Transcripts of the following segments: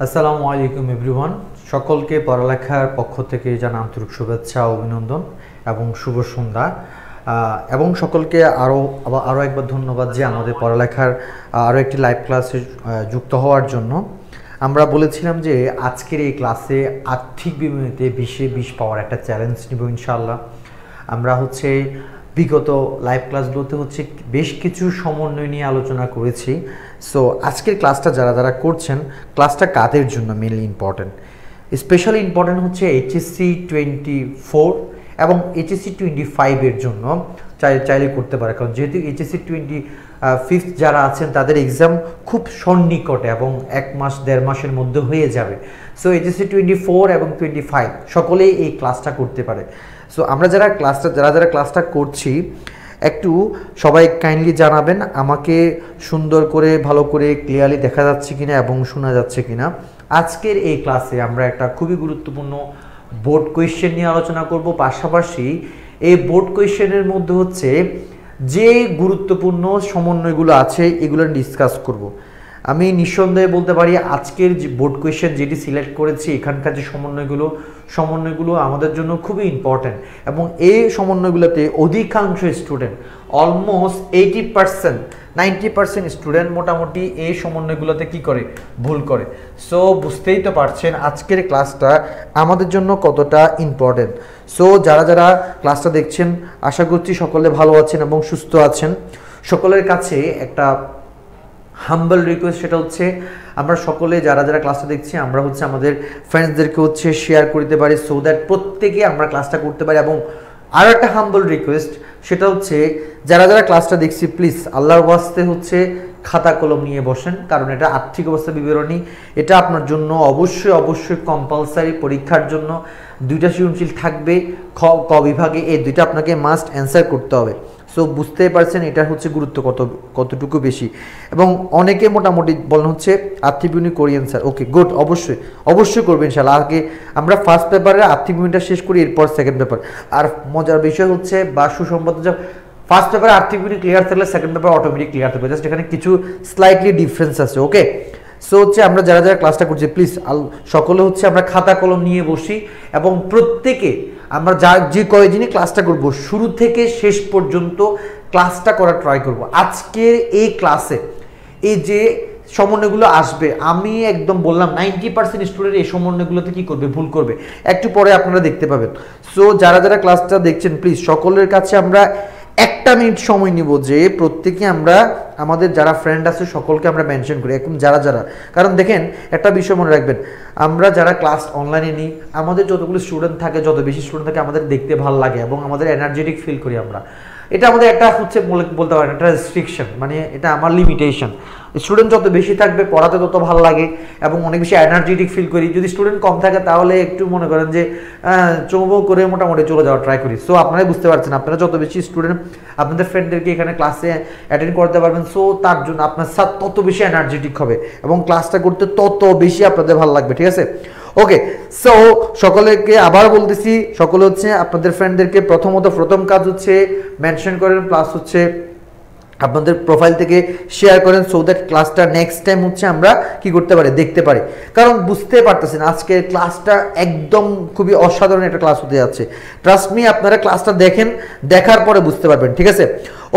আসসালামু আলাইকুম এভরিওয়ান। সকলকে পড়ালেখার পক্ষ থেকে জানাই আন্তরিক শুভেচ্ছা ও অভিনন্দন এবং শুভ সন্ধ্যা। এবং সকলকে আরও একবার ধন্যবাদ যে আমাদের পড়ালেখার আরও একটি লাইভ ক্লাসে যুক্ত হওয়ার জন্য। আমরা বলেছিলাম যে আজকের এই ক্লাসে আর্থিক বিবরণীতে 20-20 পাওয়ার একটা চ্যালেঞ্জ নিব ইনশাআল্লাহ। আমরা বিগত লাইভ ক্লাসগুলোতে বেশ কিছু সমন্বয় নিয়ে আলোচনা করেছি। সো আজকের ক্লাসটা যারা করছেন, ক্লাসটা কাদের জন্য mainly important, specially important HSC 24 এবং এইচএসসি 25 এর জন্য চাইলে করতে পারে, কারণ যেহেতু এইচএসসি 25 যারা আছেন তাদের এক্সাম খুব সন্নিকটে এবং 1-1.5 মাসের মধ্যে হয়ে যাবে। সো এইচএসসি 24 এবং 25 সকলেই এই ক্লাসটা করতে পারে। সো আমরা যারা ক্লাসটা করছি, একটু সবাই কাইন্ডলি জানাবেন আমাকে সুন্দর করে ভালো করে ক্লিয়ারলি দেখা যাচ্ছে কিনা এবং শোনা যাচ্ছে কিনা। আজকের এই ক্লাসে আমরা একটা খুবই গুরুত্বপূর্ণ বোর্ড কোয়েশ্চেন নিয়ে আলোচনা করব। পাশাপাশি এই বোর্ড কোয়েশ্চেনের মধ্যে যে গুরুত্বপূর্ণ সমন্বয়গুলো আছে এগুলো ডিসকাস করব। আমি নিঃসন্দেহে বলতে পারি আজকের যে বোর্ড কোয়েশ্চেন যেটি সিলেক্ট করেছি, এখানকার যে সমন্বয়গুলো আমাদের জন্য খুবই ইম্পর্ট্যান্ট এবং এই সমন্বয়গুলোতে অধিকাংশ স্টুডেন্ট অলমোস্ট 90% স্টুডেন্ট মোটামুটি এই সমন্বয়গুলোতে কি করে, ভুল করে। সো বুঝতেই তো পারছেন আজকের ক্লাসটা আমাদের জন্য কতটা ইম্পর্ট্যান্ট। সো যারা ক্লাসটা দেখছেন আশা করছি সকলে ভালো আছেন এবং সুস্থ আছেন। সকলের কাছে একটা হাম্বল রিকোয়েস্ট, সেটা আমরা সকলে যারা ক্লাসটা দেখছি আমরা আমাদের ফ্রেন্ডসদেরকে শেয়ার করতে পারি, সো দ্যাট প্রত্যেকে আমরা ক্লাসটা করতে পারি। এবং আরও একটা হাম্বল রিকোয়েস্ট, সেটা যারা ক্লাসটা দেখছি প্লিজ আল্লাহর ওয়াস্তে খাতা কলম নিয়ে বসেন, কারণ এটা আর্থিক অবস্থা বিবরণী। এটা আপনার জন্য অবশ্যই কম্পালসারি। পরীক্ষার জন্য 2টা সৃজনশীল থাকবে ক বিভাগে, এই 2টা আপনাকে মাস্ট অ্যান্সার করতে হবে। সো বুঝতেই পারছেন এটা গুরুত্ব কতটুকু বেশি। এবং অনেকে মোটামুটি বলেন আর্থিক বিবরণী করি অ্যান্সার। ওকে গুড, অবশ্যই করবেন ইনশাআল্লাহ। আগে আমরা ফার্স্ট পেপারে আর্থিক বিবরণীটা শেষ করি, এরপর সেকেন্ড পেপার। আর মজার বিষয় বা সুসংবাদ, ফার্স্ট পেপারে আর্থিক বিবরণী ক্লিয়ার থাকলে সেকেন্ড পেপার অটোমেটিক ক্লিয়ার থাকবে, জাস্ট এখানে কিছু স্লাইটলি ডিফারেন্স আছে। ওকে, সো আমরা যারা ক্লাসটা করছি প্লিজ সকলে আমরা খাতা কলম নিয়ে বসি এবং প্রত্যেকে আমরা যে কয়েকদিনই ক্লাসটা করব শুরু থেকে শেষ পর্যন্ত ক্লাসটা করার ট্রাই করব। আজকের এই ক্লাসে এই যে সমন্বয়গুলো আসবে, আমি একদম বললাম 90% স্টুডেন্ট এই সমন্বয়গুলোতে কি করবে, ভুল করবে। একটু পরে আপনারা দেখতে পাবেন। সো যারা ক্লাসটা দেখছেন প্লিজ সকলের কাছে আমরা 1 মিনিট সময় নিব যে প্রত্যেকে আমরা আমাদের যারা ফ্রেন্ড আছে সকলকে আমরা মেনশন করি, এখন যারা কারণ দেখেন একটা বিষয় মনে রাখবেন, আমরা যারা ক্লাস অনলাইনে নিই, আমাদের যতগুলো স্টুডেন্ট থাকে, যত বেশি স্টুডেন্ট থাকে আমাদের দেখতে ভালো লাগে এবং আমাদের এনার্জেটিক ফিল করি আমরা। এটা আমাদের একটা বলতে পারেন একটা রেস্ট্রিকশন, মানে এটা আমার লিমিটেশন। স্টুডেন্ট যত বেশি থাকবে পড়াতে তত ভালো লাগে এবং অনেক বেশি এনার্জেটিক ফিল করি। যদি স্টুডেন্ট কম থাকে তাহলে একটু মনে করেন যে চৌবো করে মোটামুটি চলে যাওয়ার ট্রাই করি। সো আপনারাই বুঝতে পারছেন, আপনারা যত বেশি স্টুডেন্ট আপনাদের ফ্রেন্ডদেরকে এখানে ক্লাসে অ্যাটেন্ড করতে পারবেন, সো তার জন্য আপনার সাথে তত বেশি এনার্জেটিক হবে এবং ক্লাসটা করতে তত বেশি আপনাদের ভালো লাগবে। ঠিক আছে, ওকে। সো সকলকে আবার বলতেছি, সকলে আপনাদের ফ্রেন্ডদেরকে প্রথম কাজ মেনশন করেন, প্লাস আপনাদের প্রোফাইল থেকে শেয়ার করেন, সো দ্যাট ক্লাসটা নেক্সট টাইম আমরা কি করতে পারি, দেখতে পারি। কারণ বুঝতে পারতেছেন আজকের ক্লাসটা একদম খুবই অসাধারণ একটা ক্লাস হতে যাচ্ছে। ট্রাস্ট মি, আপনারা ক্লাসটা দেখার পরে বুঝতে পারবেন। ঠিক আছে,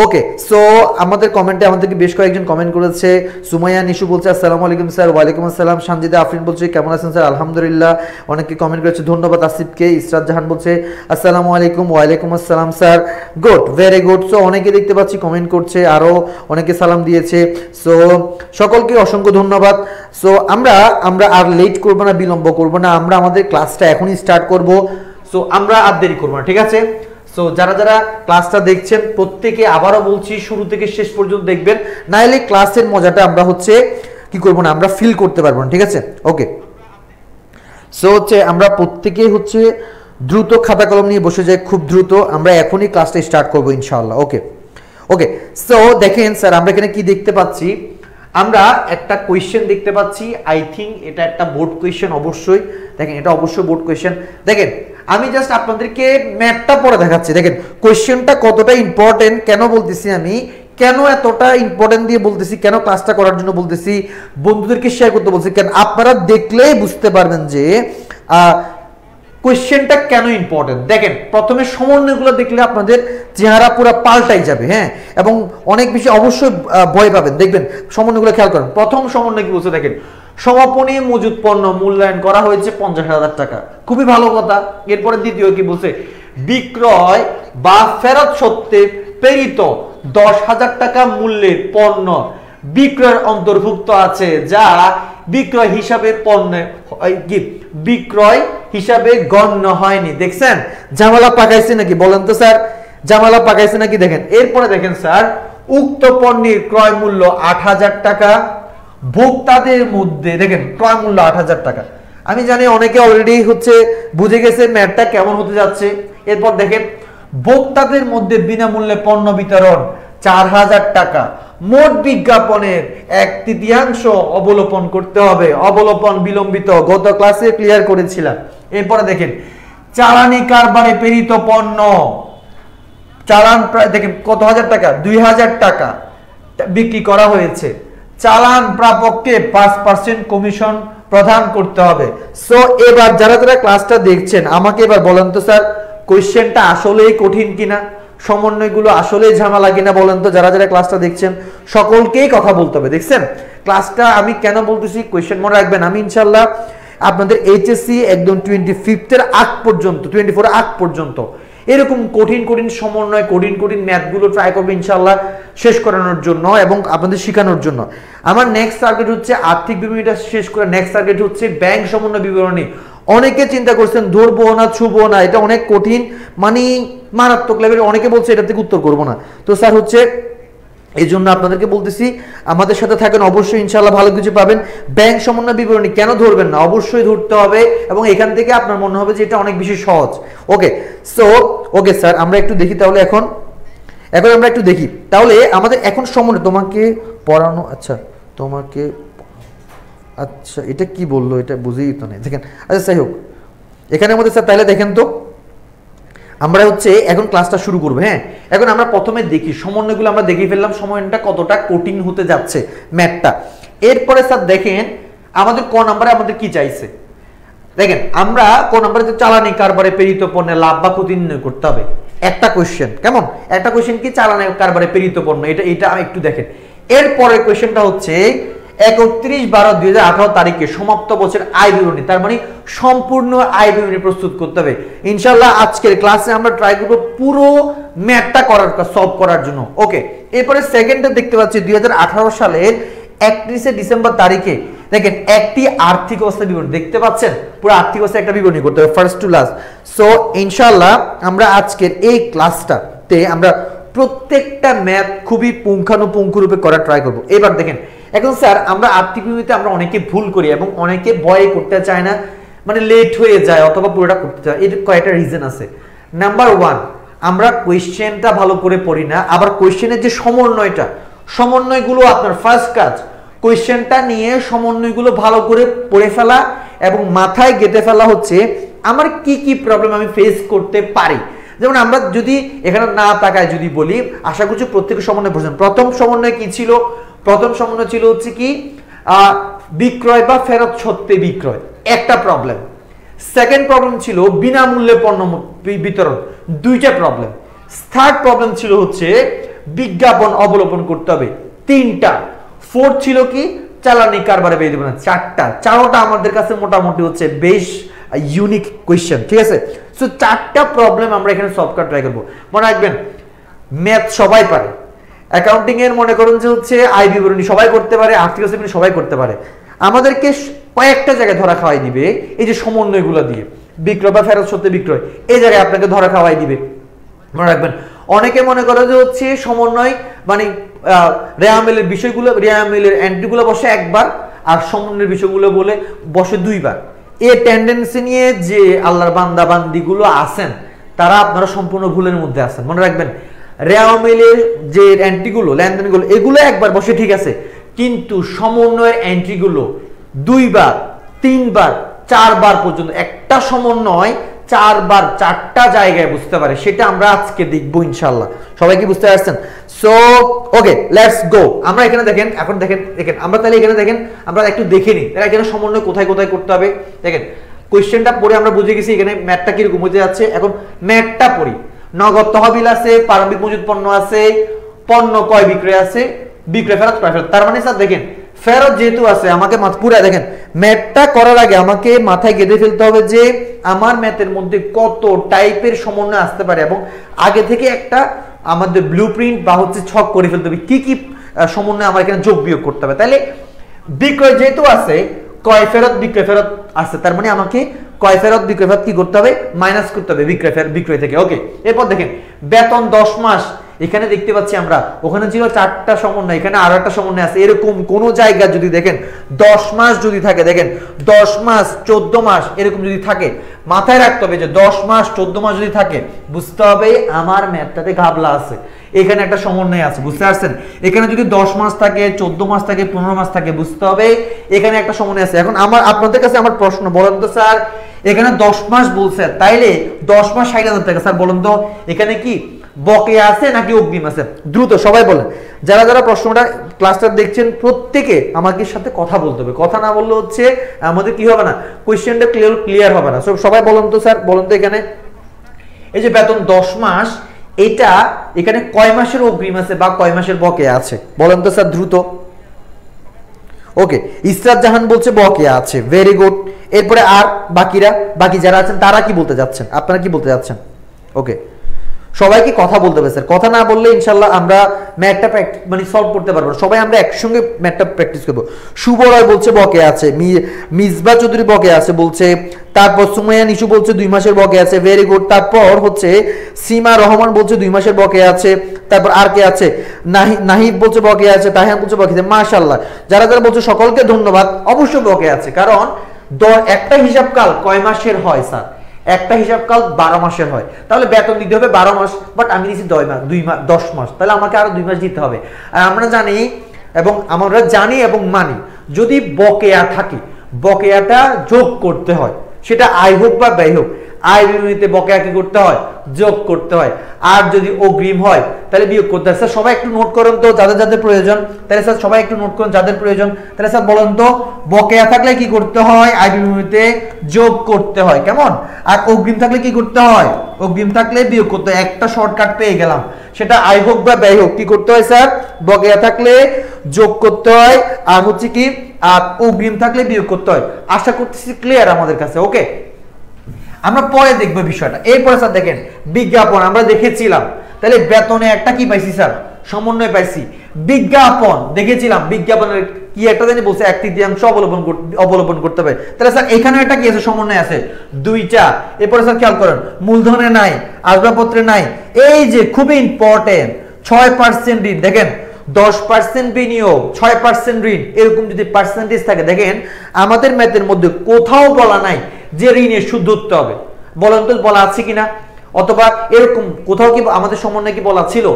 ওকে। সো আমাদের কমেন্টে আমাদেরকে বেশ কয়েকজন কমেন্ট করেছে। সুমাইয়া নিশু বলছে আসসালামু আলাইকুম স্যার। ওয়ালাইকুম আসসালাম। সানজিদা আফরিন বলছে কেমন আছেন স্যার? আলহামদুলিল্লাহ। অনেকে কমেন্ট করেছে, ধন্যবাদ আসিফকে। ইসরাত জাহান বলছে আসসালামু আলাইকুম। ওয়ালাইকুম আসসালাম sir. Good, very good. So অনেকে দেখতে পাচ্ছি কমেন্ট করছে, আরও অনেকে সালাম দিয়েছে। সো সকলকে অসংখ্য ধন্যবাদ। সো আমরা আর লেট করব না, বিলম্ব করব না, আমরা আমাদের ক্লাসটা এখনই স্টার্ট করব। সো আমরা আর দেরি করব না, ঠিক আছে? সো যারা ক্লাসটা দেখছেন প্রত্যেকে আবারও বলছি শুরু থেকে শেষ পর্যন্ত দেখবেন, নাহলে ক্লাসের মজাটা আমরা কি করব না, আমরা ফিল করতে পারবো না। ঠিক আছে, ওকে। সো আমরা প্রত্যেকে দ্রুত খাতা কলম নিয়ে বসে যাই, খুব দ্রুত। আমরা এখনই ক্লাসটা স্টার্ট করবো ইনশাআল্লাহ। ওকে। সো দেখেন স্যার, আমরা এখানে কি দেখতে পাচ্ছি, আমরা একটা কোয়েশ্চেন দেখতে পাচ্ছি। আই থিঙ্ক এটা একটা বোর্ড কোয়েশ্চেন, অবশ্যই। দেখেন এটা অবশ্যই বোর্ড কোয়েশ্চেন। দেখেন আমি জাস্ট আপনাদেরকে ম্যাথটা পড়ে দেখাচ্ছি। দেখেন কোয়েশ্চেনটা কতটা ইম্পর্টেন্ট, কেন বলতেছি আমি, কেন এতটা ইম্পর্টেন্ট দিয়ে বলতেছি, কেন ক্লাসটা করার জন্য বলতেছি, বন্ধুদেরকে শেয়ার করতে বলছি, কেন আপনারা দেখলেই বুঝতে পারবেন যে কোয়েশ্চেনটা কেন ইম্পর্টেন্ট। দেখেন প্রথমে সমন্বয়গুলো দেখলে আপনাদের চেহারা পুরো পাল্টাই যাবে, হ্যাঁ, এবং অনেক বেশি অবশ্যই ভয় পাবেন। দেখবেন সমন্বয়গুলো খেয়াল করেন। প্রথম সমন্বয় কি বলছে দেখেন, সমাপনী মজুদ পণ্য মূল্যায়ন করা হয়েছে 50,000 টাকা, খুবই ভালো কথা। এরপরে দ্বিতীয় কি বলছে, বিক্রয় বা ফেরত সত্ত্বে প্রেরিত 10,000 টাকা মূল্যের পণ্য বিক্রয়ের অন্তর্ভুক্ত আছে, যা বিক্রয় হিসাবে পণ্য বিক্রয় হিসাবে গণ্য হয়নি। দেখছেন ঝামেলা পাকাইছে নাকি, বলেন তো স্যার, ঝামেলা পাকাইছে নাকি? দেখেন এরপরে দেখেন স্যার, উক্ত পণ্যের ক্রয় মূল্য 8,000 টাকা, ভোক্তাদের মধ্যে দেখেন ক্রয় মূল্য 8,000 টাকা। আমি জানি অনেকে অলরেডি হচ্ছে বুঝে গেছে ম্যাথটা কেমন হতে যাচ্ছে। এরপর দেখেন ভোক্তাদের মধ্যে বিনামূল্যে পণ্য বিতরণ 4,000 টাকা, মোট বিজ্ঞাপনের 1/3 অবলোপন করতে হবে, অবলোপন বিলম্বিত, গত ক্লাসে ক্লিয়ার করেছিলাম। এরপরে দেখেন চালানি কারবারে প্রেরিত পণ্য চালান প্রায় দেখেন কত হাজার টাকা, 2,000 টাকা বিক্রি করা হয়েছে, চালান প্রাপককে 5% কমিশন প্রদান করতে হবে। সো এবার যারা যারা ক্লাসটা দেখছেন আমাকে এবার বলেন তো স্যার, কোশ্চেনটা আসলেই কঠিন কিনা, সমন্বয়গুলো আসলেই ঝামেলা কিনা বলেন তো। যারা যারা ক্লাসটা দেখছেন সকলকেই কথা বলতে হবে। দেখছেন ক্লাসটা আমি কেন বলতেছি, কোশ্চেন মনে রাখবেন। আমি ইনশাল্লাহ আপনাদের এইচএসসি একদম 25 এর আগ পর্যন্ত, 24 আগ পর্যন্ত এরকম কঠিন কঠিন সমন্বয়, কঠিন কঠিন ম্যাথগুলো ট্রাই করবো ইনশাল্লাহ শেষ করানোর জন্য এবং আপনাদের শেখানোর জন্য। আমার নেক্সট টার্গেট হচ্ছে আর্থিক বিবরণীটা শেষ করে নেক্সট টার্গেট হচ্ছে ব্যাংক সমন্বয় বিবরণী। অনেকে চিন্তা করছেন ধরবো না ছুবো না, এটা অনেক কঠিন, মানে মারাত্মক লেভেল, অনেকে বলছে এটা থেকে উত্তর করবো না। তো স্যার হচ্ছে এই জন্য আপনাদেরকে বলতেছি আমাদের সাথে থাকেন, অবশ্যই ইনশাল্লাহ ভালো কিছু পাবেন। ব্যাংক সমন্বয় বিবরণী কেন ধরবেন না, অবশ্যই ধরতে হবে এবং এখান থেকে আপনার মনে হবে যে এটা অনেক বেশি সহজ। ওকে সো ওকে স্যার আমরা একটু দেখি তাহলে, এখন আমরা একটু দেখি তাহলে আমাদের এখন সমন্বয় তোমাকে পড়ানো, আচ্ছা তোমাকে, আচ্ছা এটা কি বললো, এটা বুঝেই তো নেই দেখেন। আচ্ছা যাই হোক, এখানে মধ্যে স্যার তাহলে দেখেন তো আমরা হচ্ছে এখন ক্লাসটা শুরু করবো। হ্যাঁ এখন আমরা প্রথমে দেখি সমন্বয়গুলো আমরা দেখে ফেললাম, সময়টা কতটা কঠিন হতে যাচ্ছে ম্যাথটা। এরপরে স্যার দেখেন আমাদের ক নাম্বারে আমাদের কি চাইছে, দেখেন আমরা ক নাম্বারে চালানি কারবারে প্রেরিত পণ্যের লাভ বা ক্ষতি নির্ণয় করতে হবে। একটা কোয়েশ্চেন কেমন, একটা কোয়েশ্চেন কি চালানি কারবারে প্রেরিত পণ্য, এটা একটু দেখেন। এরপরে কোয়েশ্চেনটা হচ্ছে 31/12/2018 তারিখে সমাপ্ত বছর আয় বিবরণী, তার মানে সম্পূর্ণ আয় বিবরণী প্রস্তুত করতে হবে। ইনশাআল্লাহ আজকের ক্লাসে আমরা ট্রাই করব পুরো ম্যাথটা সলভ করার জন্য। ওকে এরপরে সেকেন্ডে দেখতে পাচ্ছি 2018 সালের 31শে ডিসেম্বর তারিখে দেখেন একটি আর্থিক অবস্থা বিবরণী দেখতে পাচ্ছেন, পুরো আর্থিক অবস্থা একটা বিবরণী করতে হবে ফার্স্ট টু লাস্ট। সো ইনশাআল্লাহ আমরা আজকের এই ক্লাসটাতে আমরা প্রত্যেকটা ম্যাথ খুবই পুঙ্খানুপুঙ্খ রূপে করার ট্রাই করব। এবার দেখেন এখন স্যার আমরা আর্থিক বিবরণীতে আমরা অনেকে ভুল করি এবং অনেকে ভয় করতে চায় না, মানে লেট হয়ে যায় অথবা পুরোটা করতে চায়। এর কয়েকটা রিজন আছে। নাম্বার 1 আমরা কোয়েশ্চেনটা ভালো করে পড়ি না, আবার কোয়েশ্চেনের যে সমন্বয়গুলো আপনার ফার্স্ট কাজ কোয়েশ্চেনটা নিয়ে সমন্বয়গুলো ভালো করে পড়ে ফেলা এবং মাথায় গেঁথে ফেলা হচ্ছে আমার কি কি প্রবলেম আমি ফেস করতে পারি। যেমন আমরা যদি এখানে না তাকায় যদি বলি, আশা করছি প্রত্যেকের সমন্বয় বুঝছেন। প্রথম সমন্বয় কি ছিল, প্রথম সমন্বয় ছিল হচ্ছে কি বিক্রয় বা ফেরত সত্ত্বে বিক্রয়, একটা প্রবলেম। সেকেন্ড প্রবলেম ছিল বিনামূল্যে পণ্য বিতরণ, দুইটা প্রবলেম। থার্ড প্রবলেম ছিল হচ্ছে বিজ্ঞাপন অবলোপন করতে হবে, তিনটা। ফোর্থ ছিল কি চালানি কারবারে বেরিয়ে দেবে না, চারটা আমাদের কাছে মোটামুটি হচ্ছে বেশ ইউনিক কোয়েশ্চেন, ঠিক আছে। সো চারটা প্রবলেম আমরা এখানে সলভ করার ট্রাই করবো। মনে রাখবেন ম্যাথ সবাই পারে, অ্যাকাউন্টিং এর মনে করুন যে হচ্ছে আয় বিবরণী সবাই করতে পারে, আর্থিক অবস্থা সবাই করতে পারে। আমাদেরকে কয়েকটা জায়গায় ধরা খাওয়াই দিবে, এই যে সমন্বয়গুলো দিয়ে বিক্রয় বা ফেরত সত্ত্বে বিক্রয়, এই জায়গায় আপনাকে ধরা খাওয়াই দিবে। মনে রাখবেন অনেকে মনে করে যে হচ্ছে সমন্বয় মানে রেয়ামেলের বিষয়গুলো, রেয়ামেলের এন্ট্রিগুলো বসে একবার আর সমন্বয়ের বিষয়গুলো বলে বসে দুইবার। এই টেন্ডেন্সি নিয়ে যে আল্লাহর বান্দা বান্দিগুলো আছেন তারা আপনারা সম্পূর্ণ ভুলের মধ্যে আছেন। মনে রাখবেন রেয়ামেলের যে এন্ট্রিগুলো, লেনদেনগুলো এগুলো একবার বসে ঠিক আছে, কিন্তু সমন্বয়ের এন্ট্রিগুলো দুইবার, তিনবার, চারবার পর্যন্ত একটা সমন্বয় চারবার চারটা জায়গায় বুঝতে পারে, সেটা আমরা আজকে দেখবো ইনশাআল্লাহ। সবাই কি বুঝতে পারছেন? So okay let's go. আমরা এখানে দেখেন, এখন দেখেন আমরা তাহলে এখানে দেখেন আমরা একটু দেখে নিই তাহলে এখানে সমন্বয় কোথায় কোথায় করতে হবে। দেখেন কোশ্চেনটা পড়ে আমরা বুঝে গেছি এখানে ম্যাথটা কিরকম হতে যাচ্ছে। এখন ম্যাথটা পড়ি। নগদ তহবিল আছে, প্রারম্ভিক মজুদ পণ্য আছে, পণ্য ক্রয় বিক্রয় আছে, বিক্রয় ফেরত ক্রয় ফেরত। তার মানে স্যার দেখেন ফেরত যেহেতু আছে আমাকে পুরো দেখেন ম্যাথটা করার আগে আমাকে মাথায় গেঁথে ফেলতে হবে যে আমার ম্যাথের মধ্যে কত টাইপের সমন্বয় আসতে পারে এবং আগে থেকে একটা আমাদের ব্লুপ্রিন্ট বা হচ্ছে ছক করে ফেলতে হবে কি কি সমন্বয় আমার এখানে যোগ বিয়োগ করতে হবে। তাহলে বিক্রয় যেহেতু আছে ক্রয় ফেরত বিক্রয় ফেরত আছে তার মানে আমাকে ক্রয় ফেরত বিক্রয় ফেরত কি করতে হবে মাইনাস করতে হবে বিক্রয় থেকে। ওকে এরপর দেখেন বেতন 10 মাস এখানে দেখতে পাচ্ছি আমরা ওখানে ছিল 4টা সমন্বয় এখানে আরো একটা সমন্বয় আছে। এরকম কোন জায়গা যদি দেখেন 10 মাস যদি থাকে দেখেন 10 মাস 14 মাস এরকম যদি থাকে মাথায় রাখতে হবে যে 10 মাস 14 মাস যদি থাকে বুঝতে হবে আমার ম্যাথটাতে ঘাবলা আছে। এখানে একটা সমন্বয় আছে বুঝতে পারছেন। এখানে যদি 10 মাস থাকে 14 মাস থাকে 15 মাস থাকে বুঝতে হবে এখানে একটা সমন্বয় আছে। এখন আপনাদের কাছে আমার প্রশ্ন বলেন তো স্যার এখানে 10 মাস বলছে তাইলে 10 মাস 60,000 টাকা স্যার বলেন তো এখানে কি বকেয়া আছে নাকি অগ্রিম আছে? দ্রুত সবাই বলেন। যারা যারা প্রশ্নটা ক্লাসটা দেখছেন প্রত্যেকে আমাকে সাথে কথা বলতে হবে। কথা না বললে হচ্ছে আমাদের কি হবে না কোশ্চেনটা ক্লিয়ার হবে না। সবাই বলেন তো স্যার বলেন তো এখানে এই যে বেতন 10 মাস এটা এখানে কয় মাসের অগ্রিম আছে বা কয় মাসের বকেয়া আছে বলেন তো স্যার দ্রুত। ওকে ইসরাত জাহান বলছে বকেয়া আছে, ভেরি গুড। এরপরে আর বাকি যারা আছেন তারা কি বলতে যাচ্ছেন, আপনারা কি বলতে যাচ্ছেন? ওকে সবাইকে কথা বলতে হবে স্যার। কথা না বললে ইনশাআল্লাহ আমরা ম্যাথটা মানে সলভ করতে পারবো না। সবাই আমরা একসঙ্গে ম্যাথটা প্র্যাকটিস করব। শুভ রয় বলছে বকেয়া আছে, মিসবা চৌধুরী বকেয়া আছে বলছে, তারপর সুমাইয়া নিশু বলছে 2 মাসের বকেয়া আছে, ভেরি গুড। তারপর হচ্ছে সীমা রহমান বলছে 2 মাসের বকেয়া আছে। তারপর আর কে আছে নাহিদ বলছে বকেয়া আছে, তাহিয়ান বলছে বকেয়া আছে। মাশাআল্লাহ যারা যারা বলছে সকলকে ধন্যবাদ। অবশ্যই বকেয়া আছে কারণ একটা হিসাবকাল কয় মাসের হয় স্যার? একটা হিসাবকাল 12 মাসের হয়। তাহলে বেতন দিতে হবে 12 মাস বাট আমি দিচ্ছি 10 মাস তাহলে আমাকে আরো 2 মাস দিতে হবে। আর আমরা জানি এবং মানি যদি বকেয়া থাকে বকেয়াটা যোগ করতে হয় সেটা আয় হোক বা ব্যয় হোক। আয় বিবরণীতে বকেয়া কি করতে হয় যোগ করতে হয় আর যদি অগ্রিম হয় তাহলে বিয়োগ করতে হয়। স্যার সবাই একটু নোট করুন তো যাদের যাদের প্রয়োজন। তাহলে স্যার সবাই একটু নোট করুন যাদের প্রয়োজন। তাহলে স্যার বলুন তো বকেয়া থাকলে কি করতে হয় আয় বিবরণীতে যোগ করতে হয় কেমন। আর অগ্রিম থাকলে কি করতে হয় অগ্রিম থাকলে বিয়োগ করতে হয়। একটা শর্টকাট পেয়ে গেলাম সেটা আয় হোক বা ব্যয় হোক কি করতে হয় স্যার বকেয়া থাকলে যোগ করতে হয় আর হচ্ছে কি আর অগ্রিম থাকলে বিয়োগ করতে হয়। আশা করতেছি ক্লিয়ার আমাদের কাছে। ওকে আমরা পরে দেখব বিষয়টা। এরপরে স্যার দেখেন বিজ্ঞাপন আমরা দেখেছিলাম তাহলে বেতনে একটা কি পাইছি স্যার সমন্বয় পাইছি। বিজ্ঞাপন দেখেছিলাম বিজ্ঞাপনের কি একটা জানি বলছে 1/3 অবলম্বন করতে হবে। তাহলে স্যার এখানে একটা কি আছে সমন্বয় আছে 2টা। এরপরে স্যার খেয়াল করেন মূলধনে নাই আসবাবপত্রে নাই। এই যে খুবই ইম্পর্টেন্ট 6% ঋণ দেখেন 10% বিনিয়োগ 6% ঋণ এরকম যদি পার্সেন্টেজ থাকে দেখেন আমাদের ম্যাথের মধ্যে কোথাও বলা নাই যে ঋণের সুদ ধরতে হবে। বলেন তো বলা আছে কিনা? অথবা এরকম কোথাও কি আমাদের সমন্বয়ে কি বলা ছিল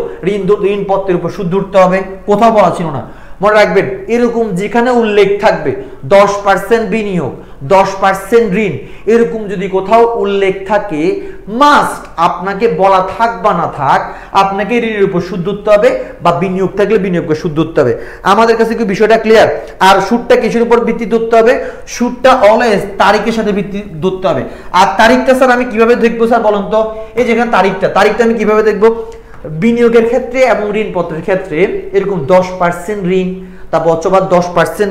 ঋণ পত্রের উপর সুদ ধরতে হবে? কোথাও বলা ছিল না। মনে রাখবেন এরকম যেখানে উল্লেখ থাকবে 10% বিনিয়োগ 10% ঋণ এরকম যদি কোথাও উল্লেখ থাকে মাস্ট আপনাকে বলা থাক বা না থাক আপনাকে ঋণের উপর সুদ ধরতে হবে বা বিনিয়োগ থাকলে বিনিয়োগের সুদ ধরতে হবে। আমাদের কাছে কি বিষয়টা ক্লিয়ার? আর সুদটা কিসের উপর ভিত্তি ধরতে হবে? সুদটা অলওয়েজ তারিখের সাথে ভিত্তি ধরতে হবে। আর তারিখটা স্যার আমি কিভাবে দেখবো স্যার বলুন তো? এই যেখানে তারিখটা আমি কিভাবে দেখবো? বিনিয়োগের ক্ষেত্রে এবং ঋণপত্রের ক্ষেত্রে এরকম 10% ঋণ তারপর অথবা 10%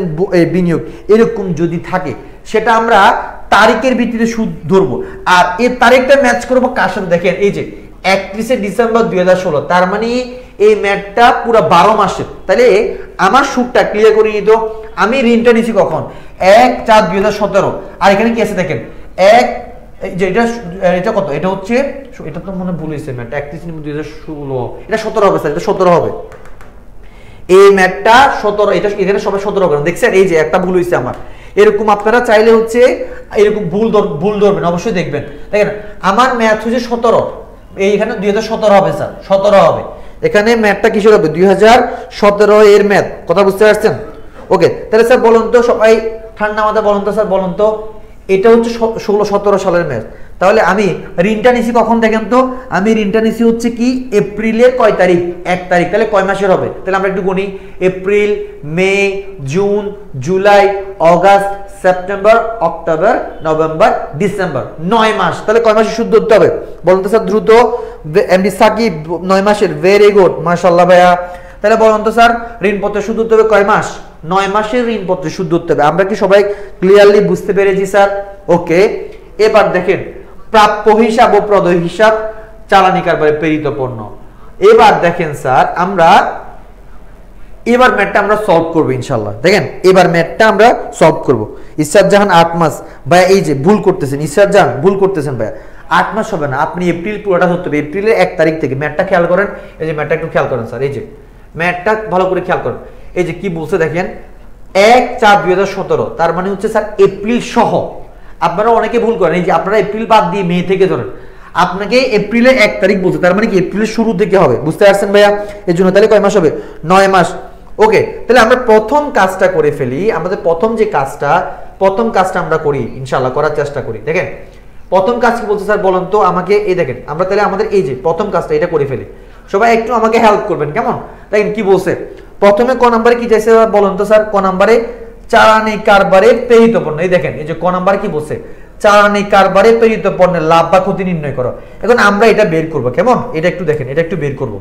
বিনিয়োগ এরকম যদি থাকে সেটা আমরা তারিখের ভিত্তিতে সুদ ধরবো। আর এই তারিখটা ম্যাচ করবো কার সাথে? দেখেন এই যে 31শে ডিসেম্বর 2016 তার মানে এই ম্যাথটা পুরো 12 মাসের। তাহলে আমার সুদটা ক্লিয়ার করে নিত আমি ঋণটা নিছি কখন 1/4/2017 আর এখানে কি আছে দেখেন যে এটা কত এটা হচ্ছে এটা তো মনে ভুল হয়েছে ম্যাথটা 31/2016 এটা 17 হবে স্যার এটা 17 হবে। এই ম্যাথটা 17 এটা এখানে সবাই 17 করেন দেখছেন এই যে একটা ভুল হয়েছে আমার। এরকম আপনারা চাইলে হচ্ছে এরকম ভুল ধরবেন অবশ্যই দেখবেন। দেখেন আমার ম্যাথ হচ্ছে 17 এইখানে 2017 হবে স্যার 17 হবে। এখানে ম্যাথটা কিসের হবে 2017 এর ম্যাথ কথা বুঝতে পারছেন? ওকে তাহলে স্যার বলুন তো সবাই ঠান্ডা মাথায় বলুন তো স্যার বলুন তো এটা হচ্ছে 16-17 সালের ম্যাথ তাহলে আমি ঋণটা নিছি কখন দেখেন তো, আমি ঋণটা নিছি হচ্ছে কি এপ্রিলের কয় তারিখ, 1 তারিখ। তাহলে কয় মাসের হবে, তাহলে আমরা একটু গুনি, April, May, June, July, August, September, October, November, December, 9 মাস। তাহলে কয় মাসের সুদ ধরতে হবে বলুন তো স্যার দ্রুত। এমডি সাকিব 9 মাসের, ভেরি গুড, মাশাআল্লাহ ভাইয়া। তাহলে বলুন তো স্যার ঋণপত্রের সুদ ধরতে হবে কয় মাস, 9 মাসের ঋণপত্রের সুদ ধরতে হবে। আমরা কি সবাই ক্লিয়ারলি বুঝতে পেরেছি স্যার? ওকে, এবার দেখেন প্রাপ্য হিসাব ও প্রদেয় হিসাব চালানি কারবারে প্রেরিত পণ্য। এবার দেখেন স্যার আমরা এবার ম্যাথটা আমরা সলভ করব ইনশাআল্লাহ। দেখেন এবার ম্যাথটা আমরা সলভ করব। ইসরাত জাহান 8 মাস, ভাই এই যে ভুল করতেছেন, ইসরাত জাহান ভুল করতেছেন ভাই, 8 মাস হবে না, আপনি এপ্রিল পুরোটা ধরতে হবে, এপ্রিলের 1 তারিখ থেকে। ম্যাথটা খেয়াল করেন, এই যে ম্যাথটা একটু খেয়াল করেন স্যার, এই যে ম্যাথটা ভালো করে খেয়াল করেন, এই যে কি বলছে দেখেন 1/4/2017, তার মানে হচ্ছে স্যার এপ্রিল সহ। আপনারা অনেকে ভুল করেন, এই যে আপনারা এপ্রিল বাদ দিয়ে মে থেকে ধরেন, আপনাকে এপ্রিলের 1 তারিখ বলছে, তার মানে কি এপ্রিলের শুরু থেকে হবে, বুঝতে পারছেন ভাইয়া? এর জন্য তাহলে কয় মাস হবে, 9 মাস। ওকে, তাহলে আমরা প্রথম কাজটা করে ফেলি, আমাদের প্রথম কাজটা আমরা করি ইনশাআল্লাহ, করার চেষ্টা করি। দেখেন প্রথম কাজ কি বলছে স্যার বলুন তো আমাকে, এই দেখেন আমরা তাহলে আমাদের এই যে প্রথম কাজটা এটা করে ফেলি, সবাই একটু আমাকে হেল্প করবেন কেমন? দেখেন কি বলছে, প্রথমে ক নাম্বারে কি চাইছে বলুন তো স্যার, ক নাম্বারে চালানি কারবারে প্রেরিত পণ্য। এই দেখেন এই যে ক নাম্বার কি বলছে, চালানি কারবারে প্রেরিত পণ্যের লাভ বা ক্ষতি নির্ণয় করো। এখন আমরা এটা বের করব কেমন, এটা একটু দেখেন, এটা একটু বের করব।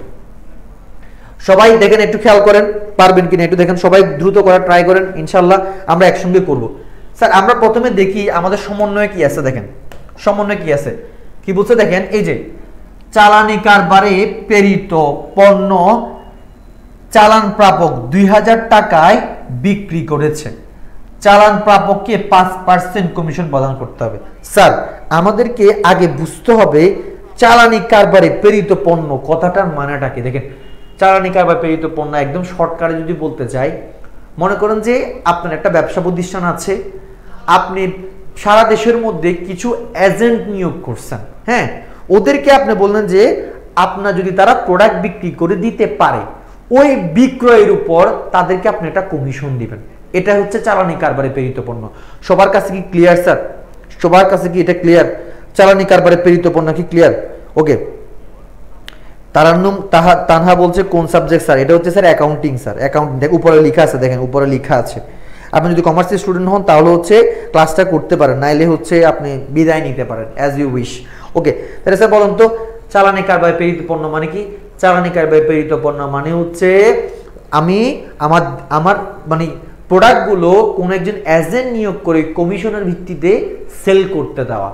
সবাই দেখেন একটু খেয়াল করেন পারবেন কিনা, একটু দেখেন সবাই দ্রুত করার ট্রাই করেন, ইনশাআল্লাহ আমরা একসঙ্গে করব। স্যার আমরা প্রথমে দেখি আমাদের সমন্বয় কি আছে, দেখেন সমন্বয় কি আছে, কি বলছে দেখেন, এই যে চালানি কারবারে প্রেরিত পণ্য চালান প্রাপক 2000 টাকায় বিক্রি করেছে, চালান প্রাপককে 5% কমিশন প্রদান করতে হবে। স্যার আমাদেরকে আগে বুঝতে হবে চালানি কারবারে প্রেরিত পণ্য কথাটার মানেটা কি। দেখেন চালানি কারবার প্রেরিত পণ্য একদম শর্টকাটে যদি বলতে চাই, মনে করেন যে আপনার একটা ব্যবসা প্রতিষ্ঠান আছে, আপনি সারা দেশের মধ্যে কিছু এজেন্ট নিয়োগ করছেন, হ্যাঁ, ওদেরকে আপনি বললেন যে আপনার যদি তারা প্রোডাক্ট বিক্রি করে দিতে পারে, ওই বিক্রয়ের উপর তাদেরকে আপনি একটা কমিশন দিবেন। এটা হচ্ছে চালানি কারবারে প্রেরিত পণ্য। সবার কাছে কি ক্লিয়ার স্যার? সবার কাছে কি এটা ক্লিয়ার? চালানি কারবারে প্রেরিত পণ্য কি ক্লিয়ার? ওকে, তারান্নুম তানহা বলছে কোন সাবজেক্ট স্যার? এটা হচ্ছে স্যার অ্যাকাউন্টিং স্যার, অ্যাকাউন্টিং। দেখ উপরে লেখা আছে, দেখেন উপরে লেখা আছে। আপনি যদি কমার্সের স্টুডেন্ট হন তাহলে হচ্ছে ক্লাসটা করতে পারেন, নাইলে হচ্ছে আপনি বিদায় নিতে পারেন, অ্যাজ ইউ উইশ। ওকে, তাহলে স্যার বলুন তো চালানি কারবারে প্রেরিত পণ্য মানে কি? চালানি কারবারে প্রেরিত পণ্য মানে হচ্ছে আমি আমার মানে প্রোডাক্টগুলো কোন একজন এজেন্ট নিয়োগ করে কমিশনের ভিত্তিতে সেল করতে দেওয়া।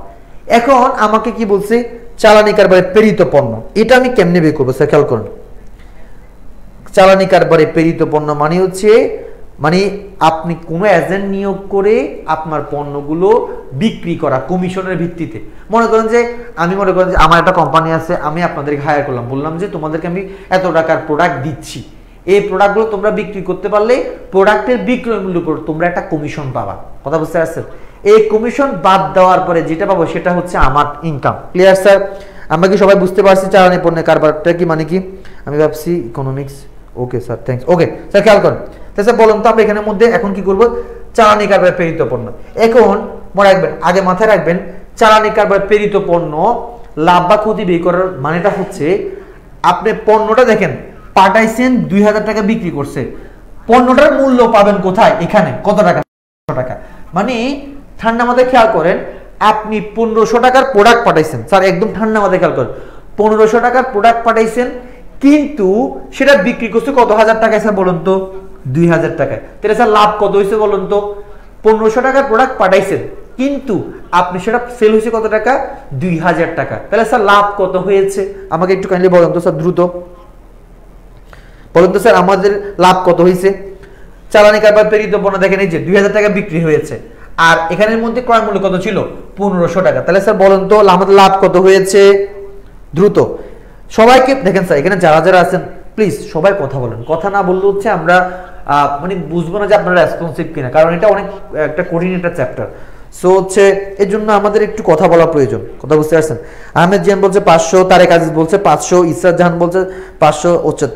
এখন আমাকে কি বলছে, চালানি কারবারে প্রেরিত পণ্য, এটা আমি কেমনে বের করবো স্যার খেয়াল করুন। চালানি কারবারে প্রেরিত পণ্য মানে হচ্ছে মানে আপনি কোনো এজেন্ট নিয়োগ করে আপনার পণ্যগুলো বিক্রি করা কমিশনের ভিত্তিতে। মনে করেন যে আমার একটা কোম্পানি আছে, আমি আপনাদেরকে হায়ার করলাম, বললাম যে তোমাদেরকে আমি এত টাকার প্রোডাক্ট দিচ্ছি, এই প্রোডাক্টগুলো তোমরা বিক্রি করতে পারলে প্রোডাক্টের বিক্রয় মূল্যের উপর তোমরা একটা কমিশন পাবা। কথা বুঝতে পারছেন? এই কমিশন বাদ দেওয়ার পরে যেটা পাবো সেটা হচ্ছে আমার ইনকাম। Clear sir? আমরা কি সবাই বুঝতে পারছি চালানি পণ্যের কারবারটা কি মানে কি? আমি ভাবছি economics. Okay sir, thanks. Okay sir খেয়াল করেন, স্যার বলুন তো আমরা এখানের মধ্যে এখন কি করব, চালানি কারবারে প্রেরিত পণ্য। এখন মনে রাখবেন, আগে মাথায় রাখবেন চালানি কারবারে প্রেরিত পণ্য লাভ বা ক্ষতি বের করার মানেটা হচ্ছে আপনি পণ্যটা দেখেন পাঠাইছেন 2000 টাকা বিক্রি করছে, পণ্যটার মূল্য পাবেন কোথায়, এখানে কত টাকা, 100 টাকা। মানে ঠান্ডা মাথায় খেয়াল করেন, আপনি 1500 টাকার প্রোডাক্ট পাঠাইছেন, স্যার একদম ঠান্ডা মাথায় খেয়াল করেন, 1500 টাকার প্রোডাক্ট পাঠাইছেন, কিন্তু সেটা বিক্রি করছে কত হাজার টাকায় স্যার বলুন তো, 2000 টাকায়। তাহলে স্যার লাভ কত হয়েছে বলুন তো? 1500 টাকার প্রোডাক্ট পাঠাইছেন, কিন্তু আপনি সেটা সেল হয়েছে কত টাকা, 2000 টাকা। তাহলে স্যার লাভ কত হয়েছে আমাকে একটু কাইন্ডলি বলুন তো স্যার, দ্রুত বলুন তো স্যার আমাদের লাভ কত হয়েছে? চালানি কারবার প্রেরিত পণ্য দেখেন এই যে 2000 টাকা বিক্রি হয়েছে, আর এখানের মধ্যে ক্রয় মূল্য কত ছিল, 1500 টাকা। তাহলে স্যার বলুন তো আমাদের লাভ কত হয়েছে? দ্রুত সবাইকে দেখেন স্যার, এখানে যারা যারা আছেন প্লিজ সবাই কথা বলেন, কথা না বললে হচ্ছে আমরা মানে বুঝবো না যে আপনারা রেসপন্সিভ কিনা, কারণ এটা অনেক একটা কঠিন একটা চ্যাপ্টার। সো হচ্ছে এর জন্য আমাদের একটু কথা বলা প্রয়োজন। কথা বুঝতে পারছেন? আহমেদ জিয়ান বলছে 500, তারেক আজিজ বলছে 500, ইসরাত জাহান বলছে 500, হচ্ছে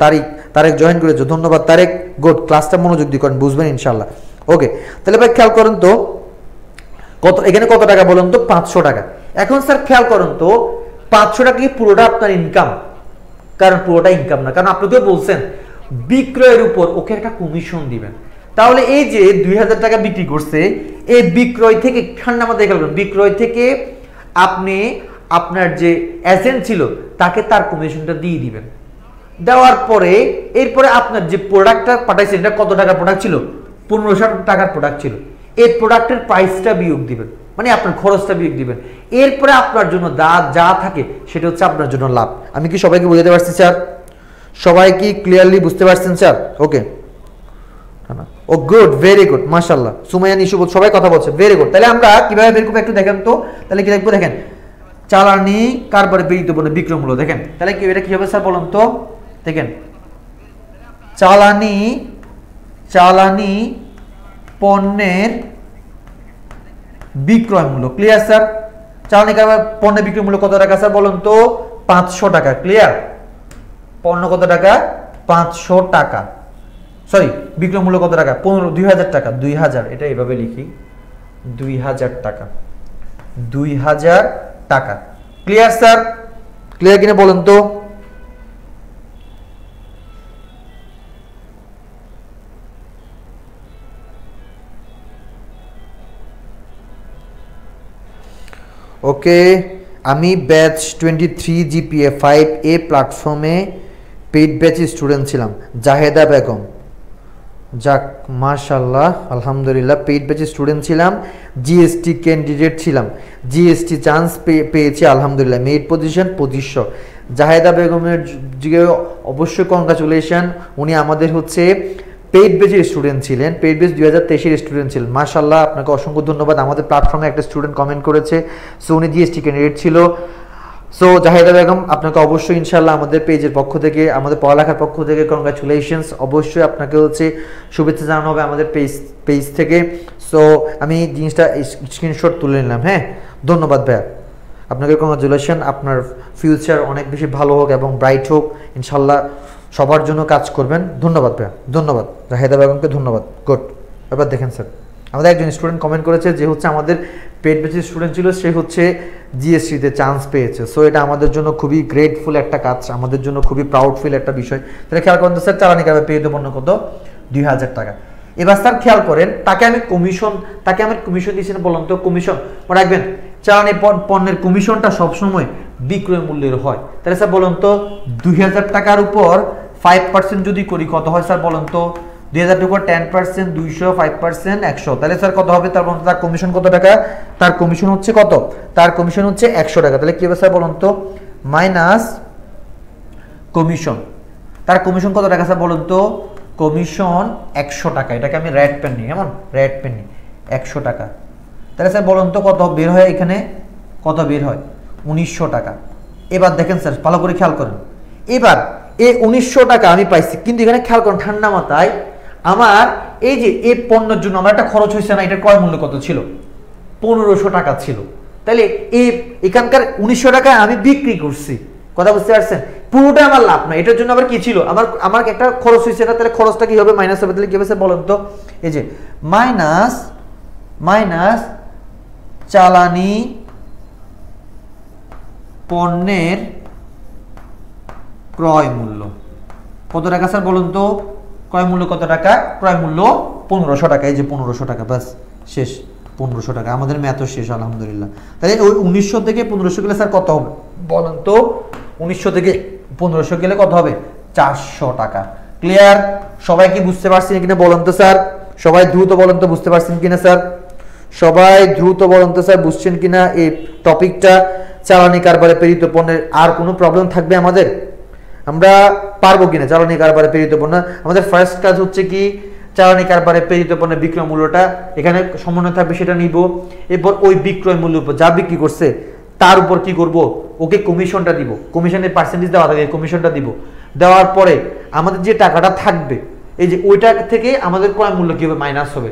তারেক জয়েন করেছে, ধন্যবাদ তারেক। গুড, ক্লাসটা মনোযোগ দিয়ে করেন, বুঝবেন ইনশাল্লাহ। ওকে, তাহলে ভাই খেয়াল করেন তো কত, এখানে কত টাকা বলুন তো, 500 টাকা। এখন স্যার খেয়াল করুন তো 500 টাকা কি পুরোটা আপনার ইনকাম? কারণ পুরোটা ইনকাম না, কারণ আপনি তো বলছেন বিক্রয়ের উপর ওকে একটা কমিশন দিবেন। তাহলে এই যে 2000 টাকা বিক্রি করছে, এই বিক্রয় থেকে ঠান্ডা মাথায় খেয়াল করুন, বিক্রয় থেকে আপনি আপনার যে এজেন্ট ছিল তাকে তার কমিশনটা দিয়ে দিবেন। দেওয়ার পরে এরপরে আপনার যে প্রোডাক্টটা পাঠাইছেন এটা কত টাকার প্রোডাক্ট ছিল? 1500 টাকার প্রোডাক্ট ছিল। এই প্রোডাক্টের প্রাইসটা বিয়োগ দিবেন, মানে আপনার খরচটা বিয়োগ দিবেন। এরপরে আপনার জন্য যা থাকে সেটা হচ্ছে আপনার জন্য লাভ। আমি কি সবাইকে বোঝাতে পারছি স্যার? সবাই কি ক্লিয়ারলি বুঝতে পারছেন স্যার? ওকে, ও গুড, ভেরি গুড, মাশাআল্লাহ। সুমাইয়া নিশু সবাই কথা বলছে, ভেরি গুড। তাহলে আমরা কিভাবে বের করব একটু দেখেন তো। তাহলে কি দেখবো দেখেন, চালানি কারবারে প্রেরিত পণ্য বিক্রয় মূল্য। দেখেন তাহলে কি এটা কি হবে স্যার বলুন তো? দেখেন চালানি পণ্যের বিক্রয় মূল্য, ক্লিয়ার স্যার? চালানি কারবার পণ্যের বিক্রয় মূল্য কত টাকা স্যার বলুন তো? 500 টাকা, ক্লিয়ার? পণ্য কত টাকা? 500 টাকা, সরি বিক্রয় মূল্য কত টাকা? 2000 টাকা। 2000, এটা এভাবে লিখি, 2000 টাকা, 2000 টাকা, ক্লিয়ার স্যার? ক্লিয়ার কিনা বলুন তো? ওকে, আমি ব্যাচ 23 GPA 5A প্ল্যাটফর্মে পেইড ব্যাচের স্টুডেন্ট ছিলাম। জাহেদা বেগম, যাক মাশাআল্লাহ, আলহামদুলিল্লাহ, পেইড ব্যাচের স্টুডেন্ট ছিলাম, জিএসটি ক্যান্ডিডেট ছিলাম, জিএসটি চান্স পেয়েছি আলহামদুলিল্লাহ, মেড পজিশন 2500। জাহেদা বেগমের দিকে অবশ্যই কংগ্রাচুলেশন, উনি আমাদের হচ্ছে পেইড ব্যাচের স্টুডেন্ট ছিলেন, পেইড ব্যাচ 2023 স্টুডেন্ট ছিলেন। মাশাআল্লাহ, আপনাকে অসংখ্য ধন্যবাদ। আমাদের প্ল্যাটফর্মে একটা স্টুডেন্ট কমেন্ট করেছে, সো উনি জিএসটি ক্যান্ডিডেট ছিল। সো জাহেদা বেগম, আপনাকে অবশ্যই ইনশাআল্লাহ আমাদের পেজের পক্ষ থেকে, আমাদের পড়ালেখার পক্ষ থেকে কংগ্রাচুলেশনস। অবশ্যই আপনাকে হচ্ছে শুভেচ্ছা জানানো হবে আমাদের পেজ থেকে। সো আমি জিনিসটা স্ক্রিনশট তুলে নিলাম। হ্যাঁ, ধন্যবাদ ভাইয়া, আপনাকে কংগ্রাচুলেশন। আপনার ফিউচার অনেক বেশি ভালো হোক এবং ব্রাইট হোক, ইনশাআল্লাহ সবার জন্য কাজ করবেন। ধন্যবাদ ভাইয়া, ধন্যবাদ। জাহেদা বেগমকে ধন্যবাদ। গুড। এবার দেখেন স্যার, আমাদের একজন স্টুডেন্ট কমেন্ট করেছে যে হচ্ছে আমাদের পেড ব্যাচের স্টুডেন্ট ছিল, সে হচ্ছে জিএসটিতে চান্স পেয়েছে। সো এটা আমাদের জন্য খুবই গ্রেটফুল একটা কাজ, আমাদের জন্য খুবই প্রাউড ফিল একটা বিষয়। তাহলে খেয়াল করেন তো স্যার, চালানি কারবার পেরিত পণ্য কত? 2000 টাকা। এবার স্যার খেয়াল করেন, তাকে আমি কমিশন দিয়েছেন বলুন তো? কমিশন মনে রাখবেন, চালানি পণ্যের কমিশনটা সবসময় বিক্রয় মূল্যের হয়। তাহলে স্যার বলুন তো 2000 টাকার উপর 5% যদি করি কত হয় স্যার বলুন তো? 2000 টাকার 10%, 200, 5%, 100। তাহলে স্যার কত হবে? তার কমিশন কত টাকা? তার কমিশন হচ্ছে কত? তার কমিশন হচ্ছে 100 টাকা। তাহলে কি হবে স্যার বলুন তো? Minus commission. তার কমিশন কত টাকা স্যার বলুন তো? কমিশন 100 টাকা। এটাকে আমি রেড পেন নিই, এমন রেড পেন নিই, 100 টাকা। তাহলে স্যার বলুন তো কত বের হয়? এখানে কত বের হয়? 1900 টাকা। এবার দেখেন স্যার, ভালো করে খেয়াল করেন, এবার এই 1900 টাকা আমি পাইছি, কিন্তু এখানে খেয়াল করেন ঠান্ডা মাথায়, আমার এই যে এই পণ্যের জন্য আমার একটা খরচ হয়েছে না, এটার ক্রয় মূল্য কত ছিল? 1500 টাকা ছিল। তাহলে এই এখানকার 1900 টাকায় আমি বিক্রি করছি, কথা বুঝতে পারছেন? পুরোটা আমার লাভ না, এটার জন্য আবার কি ছিল? আমার একটা খরচ হয়েছে না, তাহলে খরচটা কি হবে? মাইনাস হবে। তাহলে কি হবে স্যার বলেন তো? এই যে মাইনাস চালানি পণ্যের ক্রয় মূল্য কত টাকা স্যার বলুন তো? ক্রয় মূল্য কত টাকা? ক্রয় মূল্য 1500 টাকা। এই যে 1500 টাকা, বাস শেষ, 1500 টাকা। আমাদের ম্যাথও শেষ আলহামদুলিল্লাহ। তাহলে ওই 1900 থেকে 1500 গেলে স্যার কত হবে বলেন তো? 1900 থেকে 1500 গেলে কত হবে? 400 টাকা। ক্লিয়ার? সবাই কি বুঝতে পারছেন কিনা বলেন তো স্যার? সবাই দ্রুত বলেন তো, বুঝতে পারছেন কিনা স্যার? সবাই দ্রুত বলেন তো স্যার, বুঝছেন কিনা এই টপিকটা? চালানি কারবারে প্রেরিত পণ্যের আর কোনো প্রবলেম থাকবে আমাদের? আমরা পারবো কিনা চালানি কারবারে প্রেরিত পণ্য? আমাদের ফার্স্ট কাজ হচ্ছে কি, চালানি কারবারে প্রেরিত পণ্যের বিক্রয় মূল্যটা এখানে সমন্বয় থাকবে, সেটা নিব। এরপর ওই বিক্রয় মূল্যের উপর যা বিক্রি করছে তার উপর কি করব? ওকে কমিশনটা দিব, কমিশনের পার্সেন্টেজ দেওয়া থাকে, কমিশনটা দিব। দেওয়ার পরে আমাদের যে টাকাটা থাকবে, এই যে ওইটা থেকে আমাদের ক্রয় মূল্য কি হবে? মাইনাস হবে।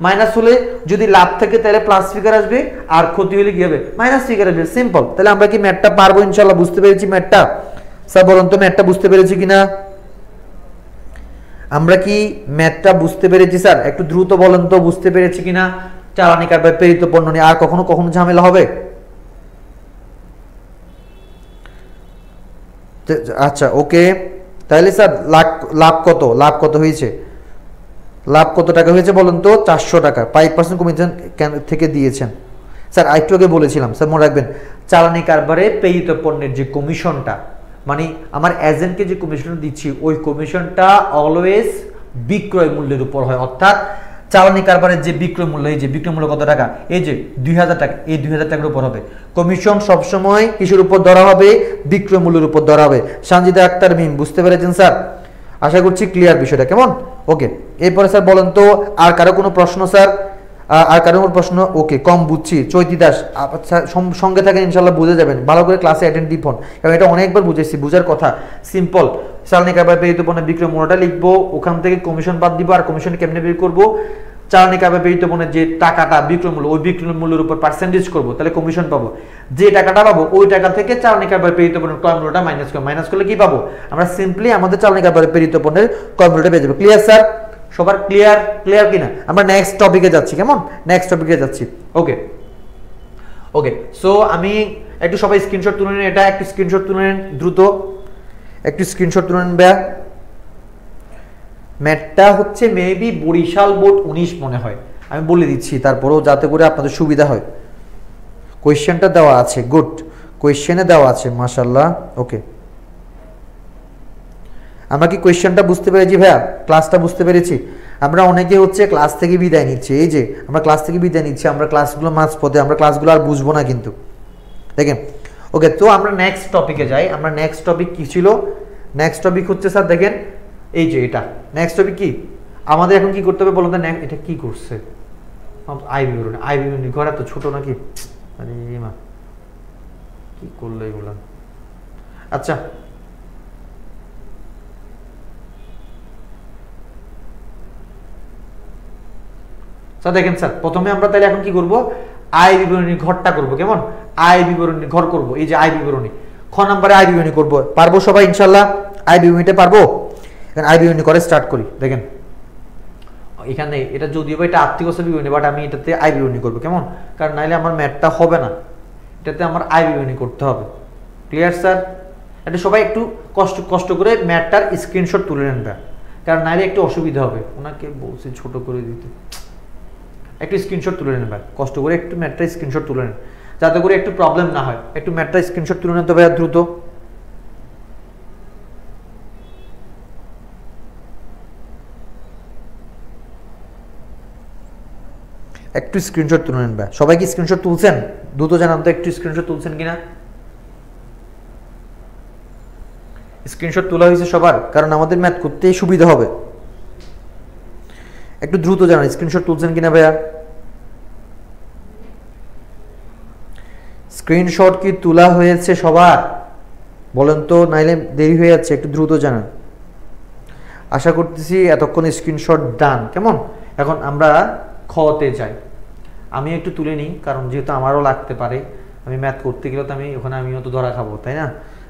মাইনাস হলে যদি লাভ থাকে তাহলে প্লাস ফিগার আসবে, আর ক্ষতি হলে কি হবে? মাইনাস ফিগার আসবে। সিম্পল। তাহলে আমরা কি ম্যাথটা পারবো ইনশাআল্লাহ? বুঝতে পেরেছি ম্যাথটা? স্যার বলুন তো ম্যাথটা বুঝতে পেরেছি কিনা? আমরা কি ম্যাথটা বুঝতে পেরেছি স্যার? একটু দ্রুত বলেন তো বুঝতে পেরেছি কিনা? চালানি কারবার প্রেরিত পণ্য নিয়ে আর কখনো ঝামেলা হবে? আচ্ছা ওকে, তাহলে স্যার লাভ কত হয়েছে, লাভ কত টাকা হয়েছে বলুন তো? 400 টাকা, 5% কমিশন থেকে দিয়েছেন স্যার। একটু আগে বলেছিলাম স্যার, মনে রাখবেন চালানি কারবারে পেয়িত পণ্যের যে কমিশনটা, মানে আমার এজেন্টকে যে কমিশন দিচ্ছি ওই কমিশনটা অলওয়েজ বিক্রয় মূল্যের উপর হয়, অর্থাৎ চালানি কারবারের যে বিক্রয় মূল্য, এই যে বিক্রয় মূল্য কত টাকা, এই যে 2000 টাকা, এই 2000 টাকার উপর হবে কমিশন। সবসময় কিসের উপর ধরা হবে? বিক্রয় মূল্যের উপর ধরা হবে। সানজিদা আক্তার মিম, বুঝতে পেরেছেন স্যার? আশা করছি ক্লিয়ার বিষয়টা, কেমন? ওকে, এরপরে স্যার বলেন তো আর কারো কোনো প্রশ্ন স্যার? আর কারো কোনো প্রশ্ন? ওকে, কম বুঝছি। চৈতি দাস, আচ্ছা সঙ্গে থাকেন, ইনশাল্লাহ বুঝে যাবেন। ভালো করে ক্লাসে অ্যাটেন্টিভ হন, কারণ এটা অনেকবার বুঝেছি, বুঝার কথা সিম্পল। চালানি কারবার পেয়িত পণ্যের বিক্রয় মূল্যটা লিখবো, ওখান থেকে কমিশন বাদ দিব, আর কমিশন কেমনে বের করবো? চালানি কারবার পেয়িত পণ্যের যে টাকাটা বিক্রয় মূল্য, ওই বিক্রয় মূল্যের উপর পার্সেন্টেজ করবো, তাহলে কমিশন পাবো। যে টাকাটা পাবো ওই টাকা থেকে চালানি কারবার পেয়িত পণ্যের ক্রয় মূল্যটা মাইনাস করলে কি পাবো? আমরা সিম্পলি আমাদের চালানি কারবার পেয়িত পণ্যের ক্রয় মূল্যটা পেয়ে যাবো। Clear sir? সবার ক্লিয়ার কিনা? আমরা নেক্সট টপিকে যাচ্ছি, কেমন? নেক্সট টপিকে যাচ্ছি। ওকে, সো আমি একটু সবাই স্ক্রিনশট তুলে নিন, এটা একটু স্ক্রিনশট তুলে নিন দ্রুত, একটু স্ক্রিনশট তুলে নিন ভাইয়া। ম্যাথটা হচ্ছে মেবি বরিশাল বোর্ড 19 মনে হয়, আমি বলে দিচ্ছি তারপরেও যাতে করে আপনাদের সুবিধা হয়। কোয়েশ্চেনটা দেওয়া আছে, গুড, কোয়েশ্চেনে দেওয়া আছে, মাশাআল্লাহ। ওকে, আমরা কি কোয়েশ্চেনটা বুঝতে পেরেছি ভাইয়া? ক্লাসটা বুঝতে পেরেছি? আমরা অনেকে হচ্ছে ক্লাস থেকে বিদায় নিচ্ছি, এই যে আমরা ক্লাস থেকে বিদায় নিচ্ছি, আমরা ক্লাসগুলো মাঝপথে, আমরা ক্লাসগুলো আর বুঝবো না কিন্তু, দেখেন। ওকে, তো আমরা নেক্সট টপিকে যাই। আমরা নেক্সট টপিক কি ছিল? নেক্সট টপিক হচ্ছে স্যার দেখেন, এই যে এটা নেক্সট টপিক কি আমাদের এখন কি করতে হবে বলুন তো? এটা কি করছে? আয় বিবরণী ঘর এত ছোট নাকি? আরে মা, কি করলো এগুলা? আচ্ছা, স্যার দেখেন স্যার, প্রথমে আমরা তাহলে এখন কি করব? আয় বিবরণী ঘরটা করব, কেমন? আয় বিবরণী ঘর করব, এই যে আয় বিবরণী, খ নম্বরে আয় বিবরণী করব। পারবো সবাই ইনশাআল্লাহ? আয় বিবরণীটা পারবো? এখন আয় বিবরণী করে স্টার্ট করি। দেখেন এখানে এটা যদিও বা এটা আর্থিক অবস্থা বিবরণী, বাট আমি এটাতে আয় বিবরণী করবো, কেমন? কারণ নাইলে আমার ম্যাথটা হবে না, এটাতে আমার আয় বিবরণী করতে হবে। Clear sir? এটা সবাই একটু কষ্ট করে ম্যাথটার স্ক্রিনশট তুলে নেন, কারণ নাইলে একটু অসুবিধা হবে। ওনাকে বলছি ছোট করে দিতে, একটু স্ক্রিনশট তুলে নেন ভাই, কষ্ট করে একটু ম্যাথটা স্ক্রিনশট তুলে নেন, যাতে করে একটু প্রবলেম না হয়। একটু ম্যাথটা স্ক্রিনশট তুলে নেন তো ভাইয়া দ্রুত। একটু স্ক্রিনশট তুলে নেন ভাই, সবাই কি স্ক্রিনশট তুলছেন? দ্রুত জানান তো একটু স্ক্রিনশট তুলছেন কিনা। স্ক্রিনশট তোলা হয়েছে সবার? কারণ আমাদের ম্যাথ করতেই সুবিধা হবে। একটু দ্রুত জানান স্ক্রিনশট তুলছেন কিনা ভাইয়া। স্ক্রিনশট কি তোলা হয়েছে সবার? বলেন তো, নাইলে দেরি হয়ে যাচ্ছে, একটু দ্রুত জানান। আশা করতেছি এতক্ষণ স্ক্রিনশট ডান, কেমন? এখন আমরা খতে যাই। আমি একটু তুলে নিই, কারণ যেহেতু আমারও লাগতে পারে, আমি ম্যাথ করতে গেলে তো ওখানে আমিও তো ধরা খাবো, তাই না?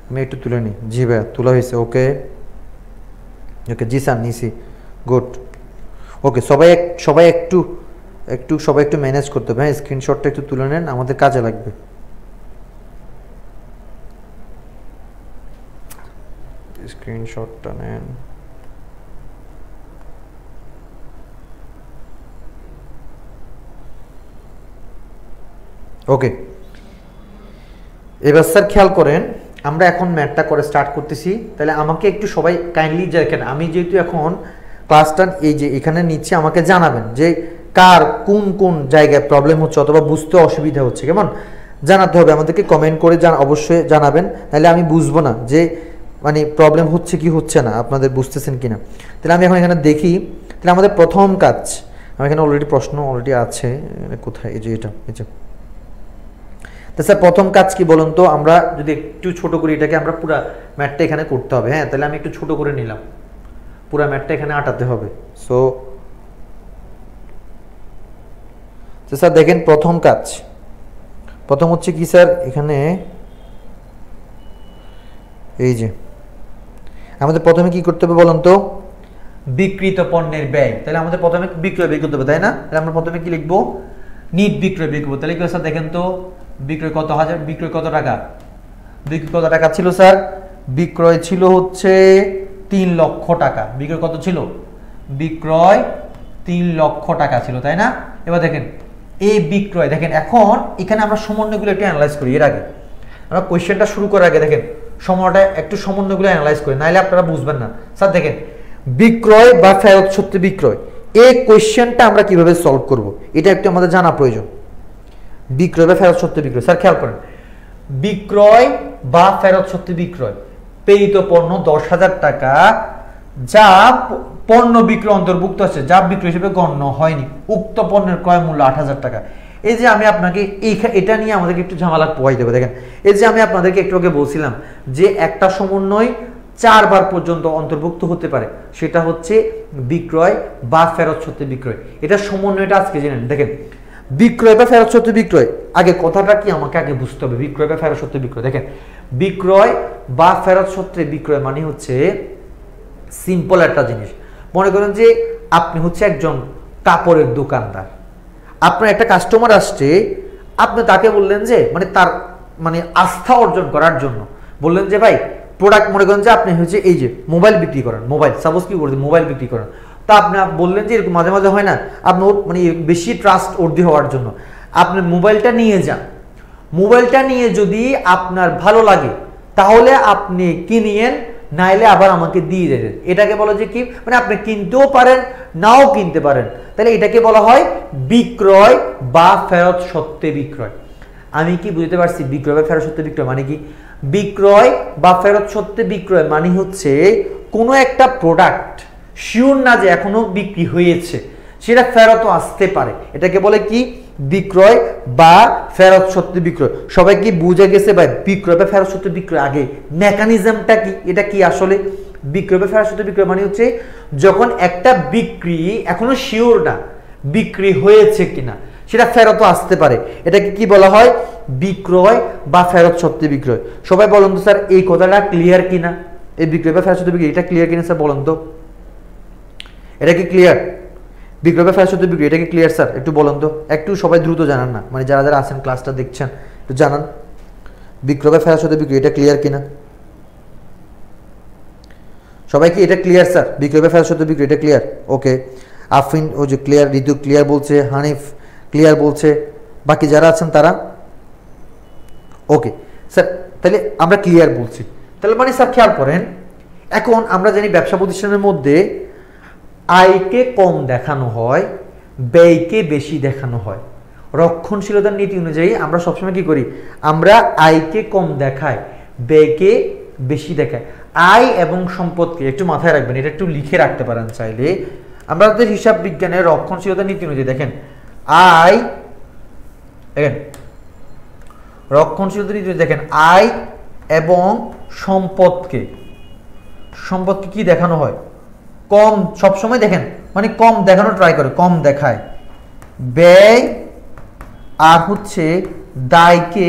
আমি একটু তুলে নিই। জি ভাইয়া তোলা হয়েছে। ওকে ওকে, জি স্যার নিছি, গুড। ওকে, সবাই একটু ম্যানেজ করতে হবে। হ্যাঁ, স্ক্রিনশটটা একটু তুলে নেন, আমাদের কাজে লাগবে। স্ক্রিনশটটা নেন। ওকে, এবার স্যার খেয়াল করেন, আমরা এখন ম্যাথটা করে স্টার্ট করতেছি। তাহলে আমাকে একটু সবাই কাইন্ডলি দেখেন, আমি যেহেতু এখন ক্লাসটা এই যে এখানে নিচ্ছি, আমাকে জানাবেন যে কার কোন কোন জায়গায় প্রবলেম হচ্ছে অথবা বুঝতে অসুবিধা হচ্ছে, কেমন? জানাতে হবে আমাদেরকে, কমেন্ট করে অবশ্যই জানাবেন, নাহলে আমি বুঝবো না যে মানে প্রবলেম হচ্ছে কি হচ্ছে না, আপনাদের বুঝতেছেন কিনা। তাহলে আমি এখন এখানে দেখি, তাহলে আমাদের প্রথম কাজ, আমার এখানে অলরেডি প্রশ্ন অলরেডি আছে, কোথায়? এই যে এটা, এই যে। তো স্যার প্রথম কাজ কি বলুন তো? আমরা যদি একটু ছোট করি এটাকে, আমরা পুরো ম্যাথটা এখানে করতে হবে। হ্যাঁ, তাহলে আমি একটু ছোট করে নিলাম, পুরো ম্যাথটা এখানে আটাতে হবে। সো স্যার দেখেন, প্রথম কাজ, প্রথম হচ্ছে কি স্যার? এখানে এই যে আমাদের প্রথমে কি করতে হবে বলুন তো? বিক্রিত পণ্যের ব্যয়। তাহলে আমাদের প্রথমে বিক্রয় ব্যয় করতে হবে, তাই না? তাহলে আমরা প্রথমে কি লিখবো? নিট বিক্রয় ব্যয় করবো। তাহলে কি স্যার দেখেন তো, বিক্রয় কত হাজার, বিক্রয় কত টাকা, বিক্রয় কত টাকা ছিল স্যার? বিক্রয় ছিল হচ্ছে 3 লক্ষ টাকা। বিক্রয় কত ছিল? বিক্রয় 3 লক্ষ টাকা ছিল, তাই না? এবার দেখেন এই বিক্রয়, দেখেন এখন এখানে আমরা সমন্বয়গুলো একটু অ্যানালাইজ করি। এর আগে আমরা কোয়েশ্চেনটা শুরু করার আগে দেখেন সময়টা একটু সমন্বয়গুলো অ্যানালাইজ করি, নাইলে আপনারা বুঝবেন না। স্যার দেখেন বিক্রয় বা ফেরত সত্যি বিক্রয়, এই কোয়েশ্চেনটা আমরা কিভাবে সলভ করব এটা একটু আমাদের জানা প্রয়োজন। বিক্রয় বা ফেরত সত্যি বিক্রয়, স্যার খেয়াল করেন, বিক্রয় বা ফেরত সত্যি বিক্রয়, পেয়িত পণ্য 10,000 টাকা যা পণ্য বিক্রয় অন্তর্ভুক্ত আছে, যা বিক্রয় হিসেবে গণ্য হয়নি, উক্ত পণ্যের ক্রয় মূল্য 8,000 টাকা। এই যে আমি আপনাকে এটা নিয়ে আমাদেরকে একটু ঝামেলা পোহাই দেবো। দেখেন এই যে আমি আপনাদেরকে একটু আগে বলছিলাম যে একটা সমন্বয় 4 বার পর্যন্ত অন্তর্ভুক্ত হতে পারে, সেটা হচ্ছে বিক্রয় বা ফেরত সত্যি বিক্রয়। এটা সমন্বয়টা আজকে জেনেন। দেখেন বিক্রয় বা ফেরত সত্যি বিক্রয়, আগে কথাটা কি আমাকে আগে বুঝতে হবে। বিক্রয় বা ফেরত সত্যি বিক্রয়, দেখেন বিক্রয় বা ফেরত সত্যি বিক্রয় মানে হচ্ছে সিম্পল একটা জিনিস। মনে করেন যে আপনি হচ্ছে একজন কাপড়ের দোকানদার, আপনার একটা কাস্টমার আসছে, আপনি তাকে বললেন যে মানে তার মানে আস্থা অর্জন করার জন্য বললেন যে ভাই প্রোডাক্ট, মনে করেন যে আপনি হচ্ছে এই যে মোবাইল বিক্রি করেন, মোবাইল সাপোজ কি করছেন মোবাইল বিক্রি করেন, তা আপনি বললেন যে এরকম মাঝে মাঝে হয় না, আপনি মানে বেশি ট্রাস্ট অর্ধি হওয়ার জন্য আপনি মোবাইলটা নিয়ে যান। মোবাইলটা নিয়ে যদি আপনার ভালো লাগে তাহলে আপনি কিনিয়েন, নাইলে আবার আমাকে দিয়ে দেবেন। এটাকে বলা যে কি, মানে আপনি কিনতেও পারেন নাও কিনতে পারেন, তাহলে এটাকে বলা হয় বিক্রয় বা ফেরত সত্যি বিক্রয়। আমি কি বুঝতে পারছি? বিক্রয় বা ফেরত সত্যি বিক্রয় মানে কি? বিক্রয় বা ফেরত সত্যি বিক্রয় মানে হচ্ছে কোনো একটা প্রোডাক্ট শিওর না যে এখনো বিক্রি হয়েছে, সেটা ফেরতও আসতে পারে, এটাকে বলে কি? বিক্রয় বা ফেরত সত্যি বিক্রয়। সবাই কি বুঝে গেছে ভাই বিক্রয় বা ফেরত সত্যি বিক্রয় আগে মেকানিজমটা কি, এটা কি আসলে? বিক্রয় বা ফেরত সত্যি বিক্রয় মানে হচ্ছে যখন একটা বিক্রি এখনো শিওর না বিক্রি হয়েছে কিনা, সেটা ফেরতও আসতে পারে, এটাকে কি বলা হয়? বিক্রয় বা ফেরত সত্যি বিক্রয়। সবাই বলুন তো স্যার এই কথাটা ক্লিয়ার কিনা? এই বিক্রয় বা ফেরত সত্যি বিক্রয় এটা ক্লিয়ার কিনা স্যার বলুন তো? এটা কি ক্লিয়ার? বিক্রয় বা ফেরত সত্যি বিক্রয় এটা কি ক্লিয়ার স্যার? একটু বলুন তো, একটু সবাই দ্রুত জানান না, মানে যারা যারা আছেন ক্লাসটা দেখছেন একটু জানান বিক্রয় বা ফেরত সত্যি বিক্রয় এটা ক্লিয়ার কিনা? সবাই কি এটা ক্লিয়ার স্যার? বিক্রয় বা ফেরত সত্যি বিক্রয় এটা ক্লিয়ার? ওকে, আফরিন ও যে ক্লিয়ার, ঋতু ক্লিয়ার বলছে, হানিফ ক্লিয়ার বলছে, বাকি যারা আছেন তারা ওকে স্যার। তাহলে আমরা ক্লিয়ার বলছি, তাহলে মানে স্যার খেয়াল করেন, এখন আমরা জানি ব্যবসা প্রতিষ্ঠানের মধ্যে আয়কে কম দেখানো হয়, ব্যয়কে বেশি দেখানো হয়। রক্ষণশীলতার নীতি অনুযায়ী আমরা সবসময় কি করি? আমরা আয়কে কম দেখাই, ব্যয়কে বেশি দেখাই। আয় এবং সম্পদকে একটু মাথায় রাখবেন, এটা একটু লিখে রাখতে পারেন চাইলে। আমাদের হিসাব বিজ্ঞানের রক্ষণশীলতার নীতি অনুযায়ী দেখেন আয়, দেখেন রক্ষণশীলতার নীতি দেখেন আয় এবং সম্পদকে কি দেখানো হয়? কম সবসময় দেখেন মানে কম দেখানো ট্রাই করে, কম দেখায়। ব্যয় আর হচ্ছে দায়কে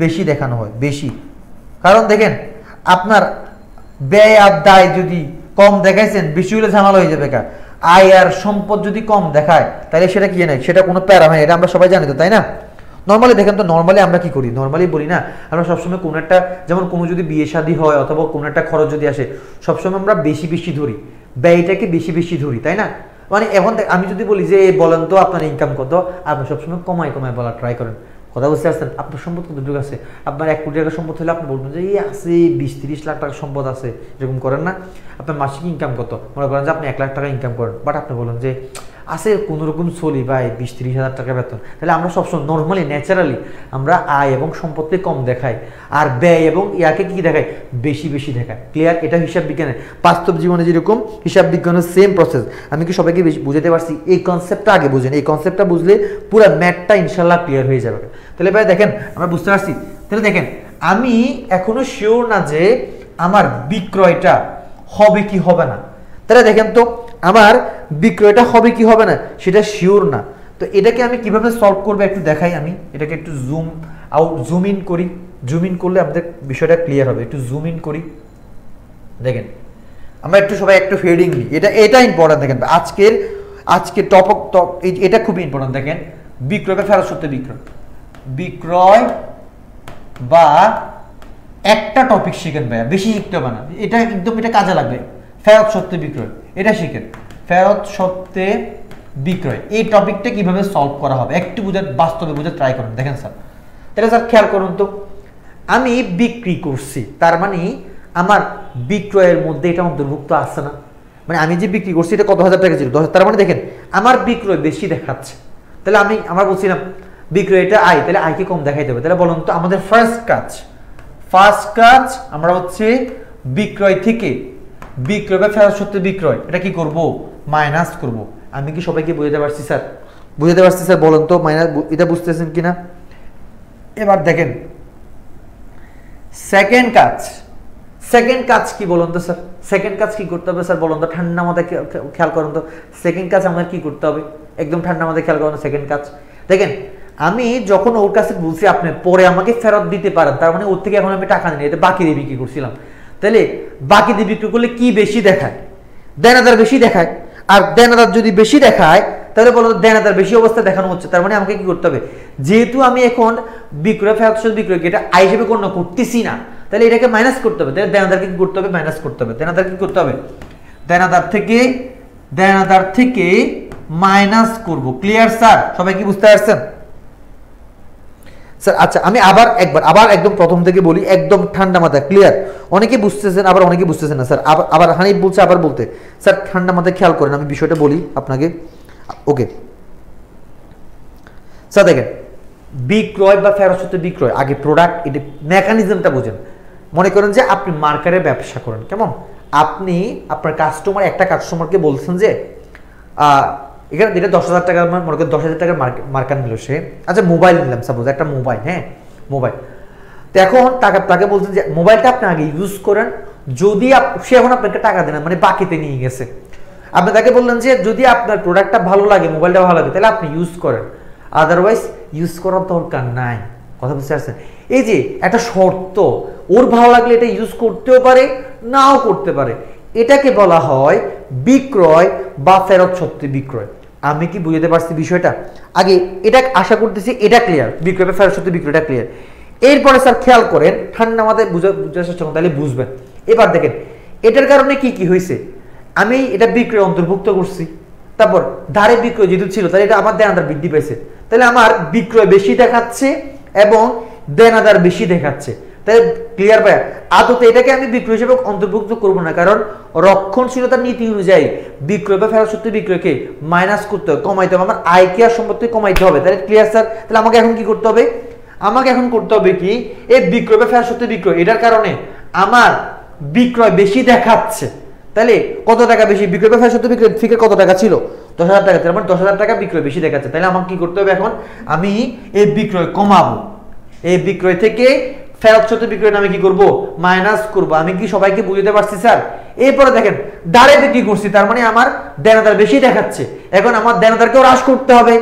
বেশি দেখানো হয়, বেশি। কারণ দেখেন আপনার ব্যয় আর দায় যদি কম দেখাইছেন বেশি হলে ঝামেলা হয়ে যাবে। আয় আর সম্পদ যদি কম দেখায় তাহলে সেটা কি নেই, সেটা কোনো প্যারা হয়, এটা আমরা সবাই জানি তো, তাই না? নর্মালি দেখেন তো, নর্মালি আমরা কি করি? নর্মালি বলি না আমরা সবসময় কোনো একটা, যেমন কোনো যদি বিয়ে শাদী হয় অথবা কোনো একটা খরচ যদি আসে, সবসময় আমরা বেশি ধরি, ব্যয়টাকে বেশি ধরি, তাই না? মানে এখন আমি যদি বলি যে বলেন তো আপনার ইনকাম কত, আপনি সবসময় কমায় বলার ট্রাই করেন। কথা বুঝতে পারছেন? আপনার সম্পদ কতটুকু আছে? আপনার 1 কোটি টাকার সম্পদ হলে আপনি বলবেন যে এই আছে 20-30 লাখ টাকার সম্পদ আছে, এরকম করেন না? আপনার মাসিক ইনকাম কত? মনে করেন যে আপনি 1 লাখ টাকা ইনকাম করেন, বাট আপনি বলেন যে আছে কোনোরকম চলি ভাই 20-30 হাজার টাকা বেতন। তাহলে আমরা সবসময় নর্মালি ন্যাচারালি আমরা আয় এবং সম্পদকে কম দেখাই, আর ব্যয় এবং ইয়াকে কি দেখাই? বেশি দেখায়। ক্লিয়ার? এটা হিসাব বিজ্ঞানের, বাস্তব জীবনে যেরকম হিসাব বিজ্ঞানের সেম প্রসেস। আমি কি সবাইকে বুঝাতে পারছি? এই কনসেপ্টটা আগে বুঝেন, এই কনসেপ্টটা বুঝলে পুরো ম্যাথটা ইনশাল্লাহ ক্লিয়ার হয়ে যাবে। তাহলে ভাই দেখেন আমরা বুঝতে পারছি। তাহলে দেখেন আমি এখনো শিওর না যে আমার বিক্রয়টা হবে কি হবে না। তাহলে দেখেন তো আমার বিক্রয়টা হবে কি হবে না সেটা শিওর না। তো এটাকে আমি কিভাবে সলভ করবো একটু দেখাই। আমি এটাকে একটু জুম ইন করি, জুম ইন করলে আমাদের বিষয়টা ক্লিয়ার হবে। একটু জুম ইন করি, দেখেন আমরা একটু সবাই একটু হেডিং নিই, এটা ইম্পর্টেন্ট। দেখেন আজকে টপিক এটা খুব ইম্পর্টেন্ট। দেখেন বিক্রয় বা ফেরত সত্যি বিক্রয়, বিক্রয় বা একটা টপিক শিখেন ভাইয়া, বেশি শিখতে হবে না, এটা একদম এটা কাজে লাগবে। ফেরত সত্ত্বে বিক্রয় এটা শিখেন, ফেরত সত্ত্বে বিক্রয় এই টপিকটা কিভাবে সলভ করা হবে একটু বুঝার, বাস্তবে বুঝে ট্রাই করুন। দেখেন স্যার, তাহলে স্যার খেয়াল করুন তো, আমি বিক্রি করছি, তার মানে আমার বিক্রয়ের মধ্যে এটা অন্তর্ভুক্ত আছে না? মানে আমি যে বিক্রি করছি এটা কত হাজার টাকা ছিল, 10,000, তার মানে দেখেন আমার বিক্রয় বেশি দেখাচ্ছে। তাহলে আমরা বলছিলাম বিক্রয়টা আয়, তাহলে আয়কে কম দেখাইতে হবে। তাহলে বলুন তো আমাদের ফার্স্ট কাজ আমরা হচ্ছে বিক্রয় থেকে বিক্রয় বা ফেরত সত্ত্বে বিক্রয় এটা কি করব, মাইনাস করব। আমি কি সবাইকে বুঝাতে পারছি স্যার? বুঝাতে পারছি স্যার? বলুন তো মাইনাস, এটা বুঝতেছেন কিনা? এবার দেখেন সেকেন্ড কাজ কি বলুন তো স্যার? সেকেন্ড কাজ কি করতে হবে স্যার বলুন তো? ঠান্ডা মাথায় খেয়াল করুন তো, সেকেন্ড কাজ আমাদের কি করতে হবে, একদম ঠান্ডা মাথায় খেয়াল করুন। সেকেন্ড কাজ দেখেন, আমি যখন ওর কাছে বলছি আপনি পরে আমাকে ফেরত দিতে পারেন, তার মানে ওর থেকে এখন আমি টাকা নিই, এটা বাকি দিয়ে বিক্রি করছিলাম। তাহলে বাকি দিয়ে বিক্রি করলে কি বেশি দেখায়? দেনাদার বেশি দেখায়। আর দেনাদার যদি বেশি দেখায় তাহলে বলো দেনাদার বেশি অবস্থা দেখানো হচ্ছে, তার মানে আমাকে কি করতে হবে, যেহেতু আমি এখন বিক্রয় ফেরত বিক্রয়কে এটা আয় হিসেবে গণ্য করতেছি না, তাহলে এটাকে মাইনাস করতে হবে। তাহলে দেনাদারকে কি করতে হবে, মাইনাস করতে হবে। দেনাদার কি করতে হবে, দেনাদার থেকে মাইনাস করব। Clear sir? সবাই কি বুঝতে পারছেন স্যার? আচ্ছা, আমি আবার একদম প্রথম থেকে বলি, একদম ঠান্ডা মাথায়। ক্লিয়ার? অনেকে বুঝতেছেন, আবার অনেকে বুঝতেছেন না স্যার। আবার হানিফ বলছে আবার বলতে, স্যার ঠান্ডা মাথায় খেয়াল করেন, আমি বিষয়টা বলি আপনাকে। ওকে স্যার, দেখেন বিক্রয় বা ফেরত সত্ত্বে বিক্রয়, আগে প্রোডাক্ট, এটা মেকানিজমটা বুঝেন। মনে করেন যে আপনি মার্কেটে ব্যবসা করেন, কেমন? আপনি আপনার একটা কাস্টমারকে বলছেন যে এখানে এটা 10,000 টাকা, মনে করেন 10,000 টাকার মার্কার নিল সে। আচ্ছা, মোবাইল নিলাম সাপোজ, একটা মোবাইল, হ্যাঁ মোবাইল। তো এখন তাকে বলছেন যে মোবাইলটা আপনি আগে ইউজ করেন, যদি সে এখন আপনাকে টাকা দেন, মানে বাকিতে নিয়ে গেছে। আপনি তাকে বললেন যে যদি আপনার প্রোডাক্টটা ভালো লাগে, মোবাইলটা ভালো লাগে, তাহলে আপনি ইউজ করেন, আদারওয়াইজ ইউজ করার দরকার নাই। কথা বুঝতে পারছেন? এই যে একটা শর্ত, ওর ভালো লাগলে এটা ইউজ করতেও পারে, নাও করতে পারে, এটাকে বলা হয় বিক্রয় বা ফেরত সত্ত্বে বিক্রয়। আমি কি বুঝতে পারছি বিষয়টা? আগে এটা আশা করতেছি এটা ক্লিয়ার, বিক্রয় বা ফেরত সত্ত্বে বিক্রয়টা ক্লিয়ার। এরপরে স্যার খেয়াল করেন, ঠান্ডা মাথায় বুঝার চেষ্টা করুন, তাহলে বুঝবেন। এবার দেখেন এটার কারণে কি হয়েছে, আমি এটা বিক্রয় অন্তর্ভুক্ত করছি, তারপর ধারে বিক্রয় যেহেতু ছিল, তাহলে এটা আমার দেনাদার বৃদ্ধি পেয়েছে, তাহলে আমার বিক্রয় বেশি দেখাচ্ছে এবং দেনাদার বেশি দেখাচ্ছে। তাই ক্লিয়ার ভাইয়া? আদতে এটাকে আমি বিক্রয় হিসেবে অন্তর্ভুক্ত করব না, কারণ রক্ষণশীলতার নীতি অনুযায়ী বিক্রয় বা ফেরত সত্ত্বে বিক্রয়কে মাইনাস করতে হবে, কমাইতে হবে, আমার আয়কে আর সম্পত্তি কমাইতে হবে। তাহলে ক্লিয়ার স্যার? তাহলে আমাকে এখন কি করতে হবে, আমাকে এখন করতে হবে কি, এই বিক্রয় বা ফেরত সত্ত্বে বিক্রয় এটার কারণে আমার বিক্রয় বেশি দেখাচ্ছে, তাহলে কত টাকা বেশি, বিক্রয় বা ফেরত সত্ত্বে বিক্রয় থেকে কত টাকা ছিল, 10,000 টাকা, তার মানে 10,000 টাকা বিক্রয় বেশি দেখাচ্ছে। তাহলে আমাকে কি করতে হবে, এখন আমি এই বিক্রয় কমাবো, এই বিক্রয় থেকে ফেরত সত্ত্বে বিক্রয় নামে কি করব, মাইনাস করব। আমি কি সবাইকে বুঝতে পারছি স্যার? এরপরে দেখেন ধারে বিক্রি করছি, তার মানে আমার দেনাদার বেশি দেখাচ্ছে, এখন আমার দেনাদারকেও হ্রাস করতে হবে,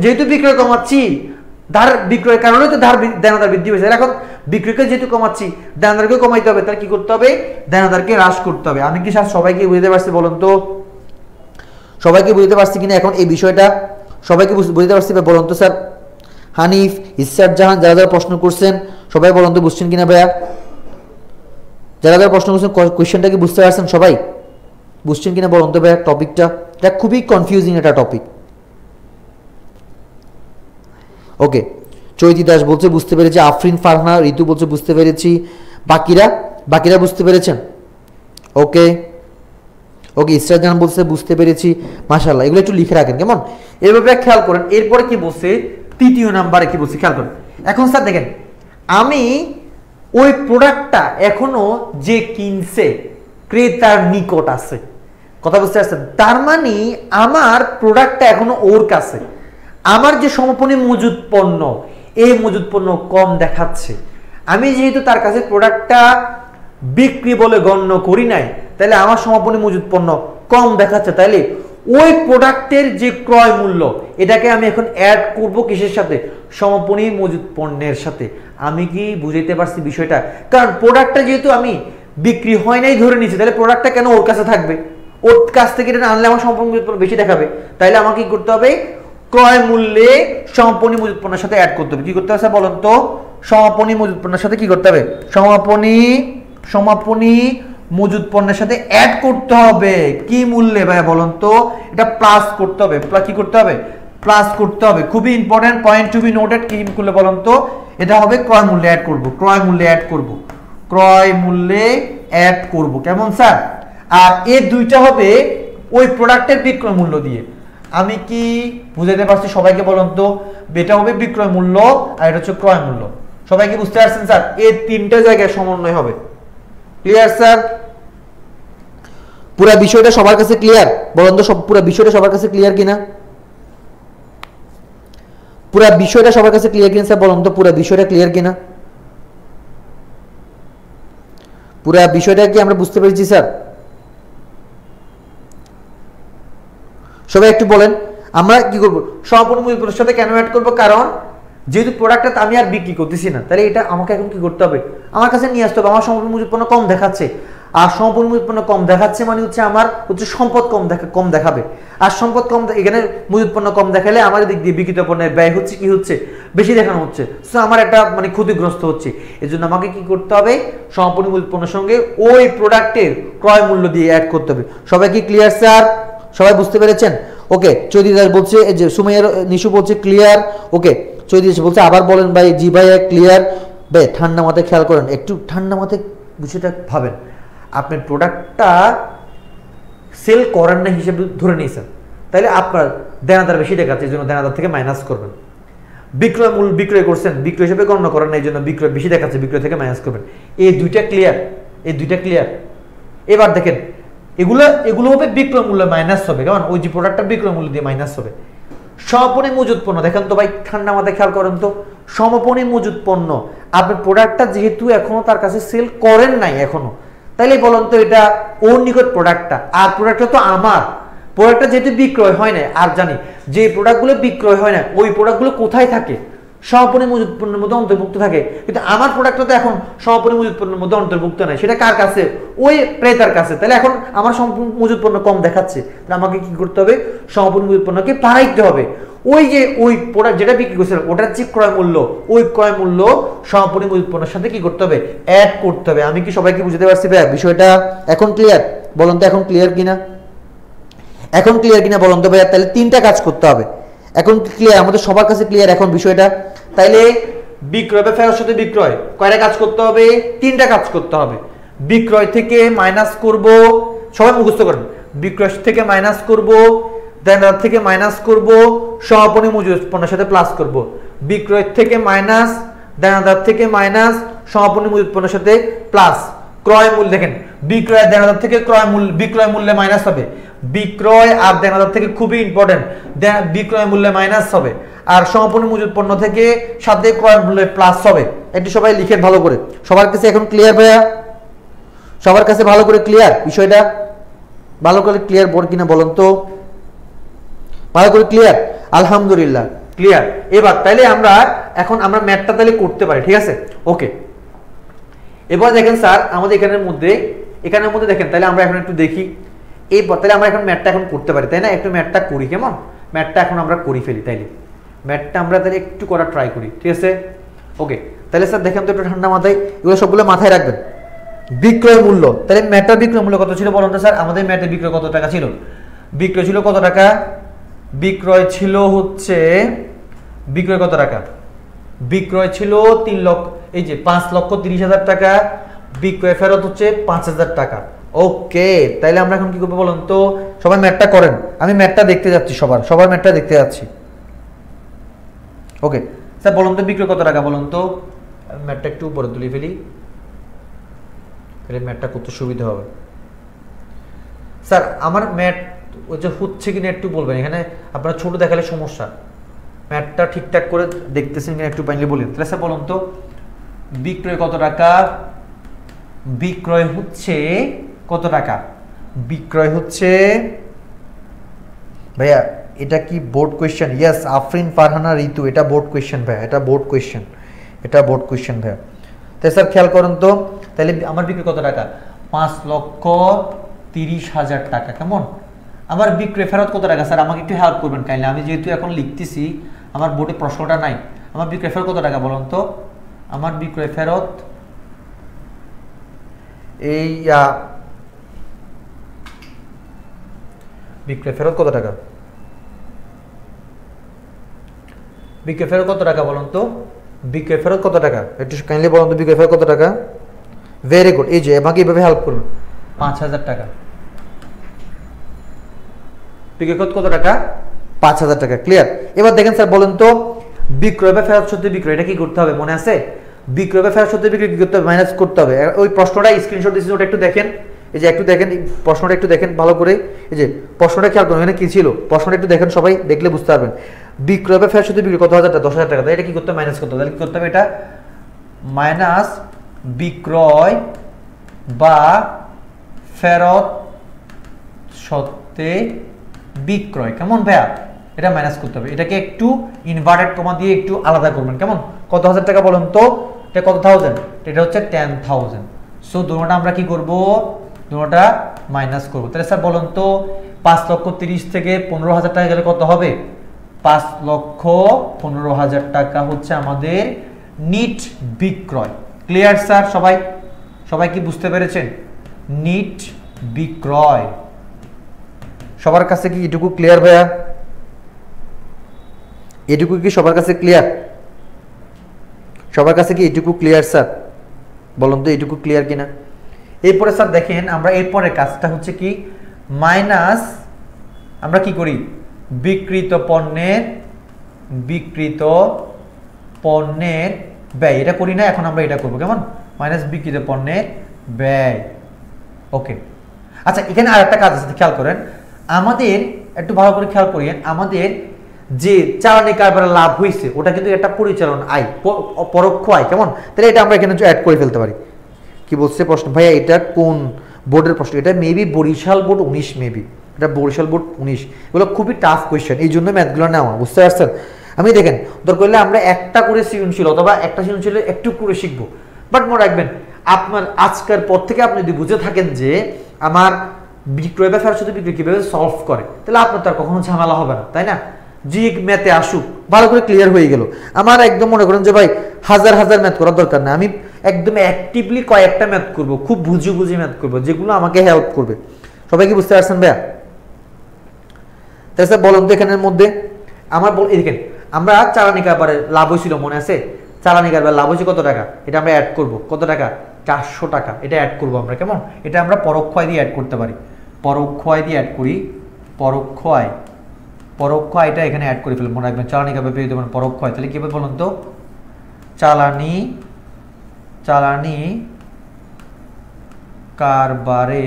যেহেতু বিক্রয় কমাচ্ছি, ধার বিক্রয়ের কারণে তো দেনাদার বৃদ্ধি হয়েছে, এখন বিক্রয়কে যেহেতু কমাচ্ছি, দেনাদারকেও কমাইতে হবে, তাহলে কি করতে হবে, দেনাদারকে হ্রাস করতে হবে। আমি কি স্যার সবাইকে বুঝতে পারছি বলুন তো? সবাইকে বুঝতে পারছি কিনা এখন এই বিষয়টা? সবাইকে বুঝতে পারছি বলুন তো স্যার? হানিফ, ইসরাত জাহান, যারা যারা প্রশ্ন করছেন সবাই বলুন তো বুঝছেন কিনা ভাইয়া? যারা যারা প্রশ্ন করছেন কোয়েশ্চেনটা কি বুঝতে পারছেন সবাই? বুঝছেন কিনা বলুন তো ভাইয়া? টপিকটা এটা খুবই কনফিউজিং একটা টপিক। ওকে, চৈতি দাস বলছে বুঝতে পেরেছি, আফরিন ফারহানা ঋতু বলছে বুঝতে পেরেছি, বাকিরা বুঝতে পেরেছেন? ওকে, ইসরাত জাহান বলছে বুঝতে পেরেছি, মাশাআল্লাহ। এগুলো একটু লিখে রাখেন কেমন, এভাবে খেয়াল করেন। এরপরে কি বলছে, তৃতীয় নাম্বারে কি বলছে খেয়াল করেন। এখন স্যার দেখেন, আমি ওই প্রোডাক্টটা এখনো যে কিনছে ক্রেতার নিকট আছে, কথা বুঝতে পারছেন? তার মানে আমার প্রোডাক্টটা এখনো ওর কাছে, আমার যে সমাপনী মজুদ পণ্য, এই মজুদ পণ্য কম দেখাচ্ছে। আমি যেহেতু তার কাছে প্রোডাক্টটা বিক্রি বলে গণ্য করি নাই, তাহলে আমার সমাপনী মজুদ পণ্য কম দেখাচ্ছে, তাইলে ওই প্রোডাক্টের যে ক্রয় মূল্য, এটাকে আমি এখন অ্যাড করব কিসের সাথে, সমাপনী মজুদ পণ্যের সাথে। আমি কি বুঝাইতে পারছি বিষয়টা? কারণ প্রোডাক্টটা যেহেতু আমি বিক্রি হয় নাই ধরে নিচ্ছি, তাহলে প্রোডাক্টটা কেন ওর কাছে থাকবে, ওর কাছ থেকে এটা আনলে আমার সমাপনী মজুদ পণ্য বেশি দেখাবে, তাইলে আমাকে কি করতে হবে, ক্রয় মূল্যে সমাপনী মজুদ পণ্যের সাথে অ্যাড করতে হবে। কি করতে হবে বলেন তো, সমাপনী মজুদ পণ্যের সাথে কি করতে হবে, সমাপনী মজুদ পণ্যের সাথে অ্যাড করতে হবে কি মূল্যে ভাই বলুন তো, এটা প্লাস করতে হবে, কি করতে হবে, প্লাস করতে হবে। খুবই important point to be noted. কি করলে বলুন তো, এটা হবে ক্রয় মূল্যে অ্যাড করব, ক্রয় মূল্যে অ্যাড করব কেমন স্যার। আর এই দুইটা হবে ওই প্রোডাক্টের বিক্রয় মূল্য দিয়ে। আমি কি বুঝাতে পারছি সবাইকে বলুন তো, এটা হবে বিক্রয় মূল্য আর এটা হচ্ছে ক্রয় মূল্য। সবাইকে বুঝতে পারছেন স্যার, এই তিনটা জায়গায় সমন্বয় হবে। Clear sir? পুরো বিষয়টা সবার কাছে ক্লিয়ার বলুন তো, পুরো বিষয়টা সবার কাছে ক্লিয়ার কিনা, পুরো বিষয়টা সবার কাছে ক্লিয়ার কিনা স্যার বলুন তো, পুরো বিষয়টা ক্লিয়ার কিনা, পুরো বিষয়টা কি আমরা বুঝতে পেরেছি স্যার? সবাই একটু বলেন আমরা কি করব, সমাপনী মজুদ পণ্যের সাথে কেন অ্যাড করব, কারণ যেহেতু প্রোডাক্টটা আমি আর বিক্রি করতেছি না, তাহলে এটা আমাকে এখন কি করতে হবে, আমার কাছে নিয়ে আসতে হবে। আমার সমাপনী মজুদ পণ্য কম দেখাচ্ছে, আর সমাপনী মজুদ পণ্য কম দেখাচ্ছে মানে হচ্ছে আমার হচ্ছে সম্পদ কম দেখাবে। আর সম্পদ কম, এখানে মজুদ পণ্য কম দেখালে আমার দিক দিয়ে বিক্রিত পণ্যের ব্যয় হচ্ছে কি হচ্ছে, বেশি দেখানো হচ্ছে, সো আমার একটা মানে ক্ষতিগ্রস্ত হচ্ছে। এই জন্য আমাকে কি করতে হবে, সমাপনী মজুদ পণ্যের সঙ্গে ওই প্রোডাক্টের ক্রয় মূল্য দিয়ে অ্যাড করতে হবে। সবাই কি ক্লিয়ার স্যার? সবাই বুঝতে পেরেছেন? ওকে, চৌধুরী দাস বলছে, যে সুমাইয়ার নিশু বলছে ক্লিয়ার। ওকে, চৌধুরী দাস বলছে আবার বলেন ভাই, জি ভাই ক্লিয়ার। ভাই ঠান্ডা মাথায় খেয়াল করেন, একটু ঠান্ডা মাথায় বিষয়টা ভাবেন। আপনার প্রোডাক্টটা সেল করেন না হিসেবে ধরে নিয়েছেন, তাহলে আপনার দেনাদার বেশি দেখাচ্ছে, এই জন্য দেনাদার থেকে মাইনাস করবেন। বিক্রয় মূল্য বিক্রয় করছেন, বিক্রয় হিসেবে গণ্য করেন না, এই জন্য বিক্রয় বেশি দেখাচ্ছে, বিক্রয় থেকে মাইনাস করবেন। এই দুইটা ক্লিয়ার। এবার দেখেন এগুলো হবে বিক্রয় মূল্য মাইনাস হবে, কারণ ওই যে প্রোডাক্টটা বিক্রয় মূল্য দিয়ে মাইনাস হবে। সমাপনী মজুদ পণ্য দেখেন তো ভাই, ঠান্ডা মাথায় খেয়াল করেন তো, সমাপনী মজুদ পণ্য আপনার প্রোডাক্টটা যেহেতু এখনো তার কাছে সেল করেন নাই এখনো, তাইলে বলুন তো এটা ওর নিকট প্রোডাক্টটা, আর প্রোডাক্টটা তো আমার, প্রোডাক্টটা যেহেতু বিক্রয় হয় না, আর জানি যে প্রোডাক্টগুলো বিক্রয় হয় না ওই প্রোডাক্টগুলো কোথায় থাকে, সমাপনী মজুদ পণ্যের মধ্যে অন্তর্ভুক্ত থাকে। কিন্তু আমার প্রোডাক্টটা তো এখন সমাপনী মজুদ পণ্যের মধ্যে অন্তর্ভুক্ত নাই, সেটা কার কাছে, ওই ক্রেতার কাছে। তাহলে এখন আমার সমাপনী মজুদ পণ্য কম দেখাচ্ছে, তাহলে আমাকে কি করতে হবে, সমাপনী মজুদ পণ্যকে বাড়াইতে হবে। ওই যে ওই প্রোডাক্ট যেটা বিক্রি করছিল ওটার যে ক্রয় মূল্য, ওই ক্রয় মূল্য সমাপনী মজুদ পণ্যের সাথে কি করতে হবে, অ্যাড করতে হবে। আমি কি সবাইকে বুঝতে পারছি ভাই বিষয়টা? এখন ক্লিয়ার বলুন তো, এখন ক্লিয়ার কিনা, এখন ক্লিয়ার কিনা বলুন তো ভাইয়া? তাহলে তিনটা কাজ করতে হবে। এখন ক্লিয়ার, আমাদের সবার কাছে ক্লিয়ার এখন বিষয়টা? তাইলে বিক্রয় বা ফেরত সাথে বিক্রয় কয়টা কাজ করতে হবে, তিনটা কাজ করতে হবে। বিক্রয় থেকে মাইনাস করব, সবাই মুখস্থ করেন, বিক্রয় থেকে মাইনাস করব, দেনাদার থেকে মাইনাস করব, সমাপনী মজুদ পণ্যের সাথে প্লাস করব। বিক্রয় থেকে মাইনাস, দেনাদার থেকে মাইনাস, সমাপনী মজুদ পণ্যের সাথে প্লাস। ক্রয় মূল্য দেখেন, বিক্রয় দেনাদার থেকে বিক্রয় মূল্যে মাইনাস হবে, বিক্রয় আর দেনাদার থেকে খুবই ইম্পর্টেন্ট, বিক্রয় মূল্যে মাইনাস হবে, আর সমাপনী মজুদ পণ্য থেকে সাথে ক্রয় মূল্যে প্লাস হবে। একটু সবাই লিখেন ভালো করে। সবার কাছে এখন ক্লিয়ার ভাইয়া? সবার কাছে ভালো করে ক্লিয়ার বিষয়টা? ভালো করে ক্লিয়ার বোর্ড কিনা বলুন তো, ভালো করে ক্লিয়ার? আলহামদুলিল্লাহ ক্লিয়ার। এবার তাইলে আমরা এখন আমরা ম্যাথটা তাহলে করতে পারি, ঠিক আছে? ওকে, এবার দেখেন স্যার আমাদের এখানের মধ্যে দেখেন, তাহলে আমরা এখন একটু দেখি এই, তাহলে আমরা এখন ম্যাথটা এখন করতে পারি, তাই না? একটু ম্যাথটা করি, কেমন? ম্যাথটা এখন আমরা করি ফেলি, তাইলে ম্যাথটা আমরা তাহলে একটু করার ট্রাই করি, ঠিক আছে? ওকে, তাহলে স্যার দেখেন তো একটু ঠান্ডা মাথায়, এগুলো সবগুলো মাথায় রাখবেন। বিক্রয় মূল্য, তাহলে ম্যাথটার বিক্রয় মূল্য কত ছিল বলুন তো স্যার? আমাদের ম্যাথের বিক্রয় কত টাকা ছিল? বিক্রয় ছিল কত টাকা? বিক্রয় ছিল হচ্ছে, বিক্রয় কত টাকা? বিক্রয় ছিল 3 লক্ষ, এই যে 5,30,000 টাকা, বিক্রয় ফেরত হচ্ছে 5,000 টাকা। ওকে, তাইলে আমরা এখন কি করবো বলুন তো? সবাই ম্যাথটা করেন, আমি ম্যাথটা দেখতে যাচ্ছি, সবার ম্যাথটা দেখতে যাচ্ছি। ওকে স্যার বলুন তো বিক্রয় কত টাকা বলুন তো? ম্যাথটা একটু উপরে তুলে ফেলি, তাহলে ম্যাথটা করতে সুবিধা হবে। স্যার আমার ম্যাথ ওই যে হচ্ছে কিনা একটু বলবেন, এখানে আপনারা ছোট দেখালে সমস্যা। ম্যাথটা ঠিকঠাক করে দেখতেছেন কিনা একটু পাইলে বলেন। তাহলে স্যার বলুন তো বিক্রয় কত টাকা? বিক্রয় হচ্ছে কত টাকা? বিক্রয় হচ্ছে, ভাইয়া এটা কি board question? Yes, Afrin Farhana Ritu, এটা বোর্ড কোয়েশ্চেন ভাইয়া, এটা বোর্ড কোয়েশ্চেন ভাইয়া। তাই স্যার খেয়াল করেন তো, তাহলে আমার বিক্রয় কত টাকা? 5,30,000 টাকা, কেমন? আমার বিক্রয় ফেরত কত টাকা? স্যার আমাকে একটু হেল্প করবেন কাইন্ডলি, আমি যেহেতু এখন লিখতেছি আমার বোর্ডে প্রশ্নটা নাই। আমার বিক্রয় ফেরত কত টাকা বলুন তো? আমার বিক্রয় ফেরত এই বিক্রয় ফেরত কত টাকা? বিক্রয় ফেরত কত টাকা বলুন তো? বিক্রয় ফেরত কত টাকা? একটু কাইন্ডলি বলুন তো বিক্রয় ফেরত কত টাকা? ভেরি গুড, এই যে আমাকে এইভাবে হেল্প করুন। 5,000 টাকা। বিক্রয় ফেরত কত টাকা? 5,000 টাকা। ক্লিয়ার? এবার দেখেন স্যার বলুন তো বিক্রয় বা ফেরত সত্যি বিক্রয় এটা কি করতে হবে মনে আছে? বিক্রয় বা ফেরত সত্যি বিক্রয় কি করতে হবে? মাইনাস করতে হবে। ওই প্রশ্নটা স্ক্রিনশট দিয়েছি ওটা একটু দেখেন। এই যে একটু দেখেন প্রশ্নটা একটু দেখেন ভালো করে। এই যে প্রশ্নটা খেয়াল করুন এখানে কি ছিল প্রশ্নটা একটু দেখেন সবাই, দেখলে বুঝতে পারবেন। বিক্রয় বা ফেরত সত্যি বিক্রয় কত হাজার টাকা? 10,000 টাকা। তাই এটা কি করতে হবে? মাইনাস করতে হবে। তাহলে কি করতে হবে? এটা মাইনাস বিক্রয় বা ফেরত সত্ত্বে বিক্রয়। কেমন ভাইয়া? এটা মাইনাস করতে হবে। এটাকে একটু ইনভার্টেড কমা দিয়ে একটু আলাদা করবেন। কেমন? কত হাজার টাকা বলুন তো? এটা কত থাউজেন্ড? এটা হচ্ছে 10,000। সো দুটোটা আমরা কি করব? দুটোটা মাইনাস করব। তাহলে স্যার বলুন তো 5,30,000 থেকে 15,000 টাকা গেলে কত হবে? 5,15,000 টাকা হচ্ছে আমাদের নিট বিক্রয়। Clear sir? সবাই সবাই কি বুঝতে পেরেছেন? নিট বিক্রয়। সবার কাছে কি এটুকু ক্লিয়ার ভাইয়া? এটুকু কি সবার কাছে ক্লিয়ার? সবার কাছে কি এটুকু ক্লিয়ার স্যার? বলুন তো এটুকু ক্লিয়ার কিনা? এরপরে স্যার দেখেন আমরা এরপরে কাজটা হচ্ছে কি মাইনাস আমরা কি করি বিক্রিত পণ্যের ব্যয়, এটা করি না, এখন আমরা এটা করব। কেমন? মাইনাস বিক্রিত পণ্যের ব্যয়। ওকে, আচ্ছা এখানে আর একটা কাজ আছে খেয়াল করেন, আমাদের একটু ভালো করে খেয়াল করিয়েন, আমাদের যে চালানি কারবারে লাভ হয়েছে ওটা কিন্তু একটা পরিচালন আয়, পরোক্ষ আয়। কেমন? তাহলে এটা আমরা এখানে অ্যাড করে ফেলতে পারি। কি বলছে প্রশ্ন ভাইয়া? এটা কোন বোর্ডের প্রশ্ন? এটা মেবি বরিশাল বোর্ড 19, মেবি এটা বরিশাল বোর্ড 19। এগুলো খুবই টাফ কোয়েশ্চেন, এই জন্য ম্যাথগুলো নেওয়া, বুঝতে পারছেন? আমি দেখেন দরকার হলে আমরা একটা করে সৃজনশীল অথবা একটা সৃজনশীল একটু করে শিখবো, বাট মনে রাখবেন আপনার আজকের পর থেকে আপনি যদি বুঝে থাকেন যে আমার বিক্রয় বা ফেরত বিক্রয় কিভাবে সলভ করে, তাহলে আপনার তার কখনো ঝামেলা হবে না, তাই না? যে ম্যাথে আসুক ভালো করে ক্লিয়ার হয়ে গেল। আমার একদম মনে করেন যে ভাই হাজার হাজার ম্যাথ করার দরকার না, আমি একদম অ্যাক্টিভলি কয়েকটা ম্যাথ করব, খুব বুঝে বুঝে ম্যাথ করব যেগুলো আমাকে হেল্প করবে। সবাই কি বুঝতে পারছেন ভাইয়া? তাহলে বলুন তো এখানের মধ্যে আমার দেখেন আমরা চালানি কারবারে লাভ হয়েছিল মনে আছে? চালানি কারবার লাভ হয়েছে কত টাকা? এটা আমরা অ্যাড করব। কত টাকা? 400 টাকা। এটা অ্যাড করব আমরা। কেমন? এটা আমরা পরোক্ষ আয় দিয়ে অ্যাড করতে পারি। পরোক্ষ আয় দিয়ে অ্যাড করি। পরোক্ষ আয়টা এখানে অ্যাড করে ফেলবো। মনে রাখবেন চালানি কারবার পেয়ে দেবেন পরোক্ষ আয়। তাহলে কিভাবে বলুন তো? চালানি কারবারে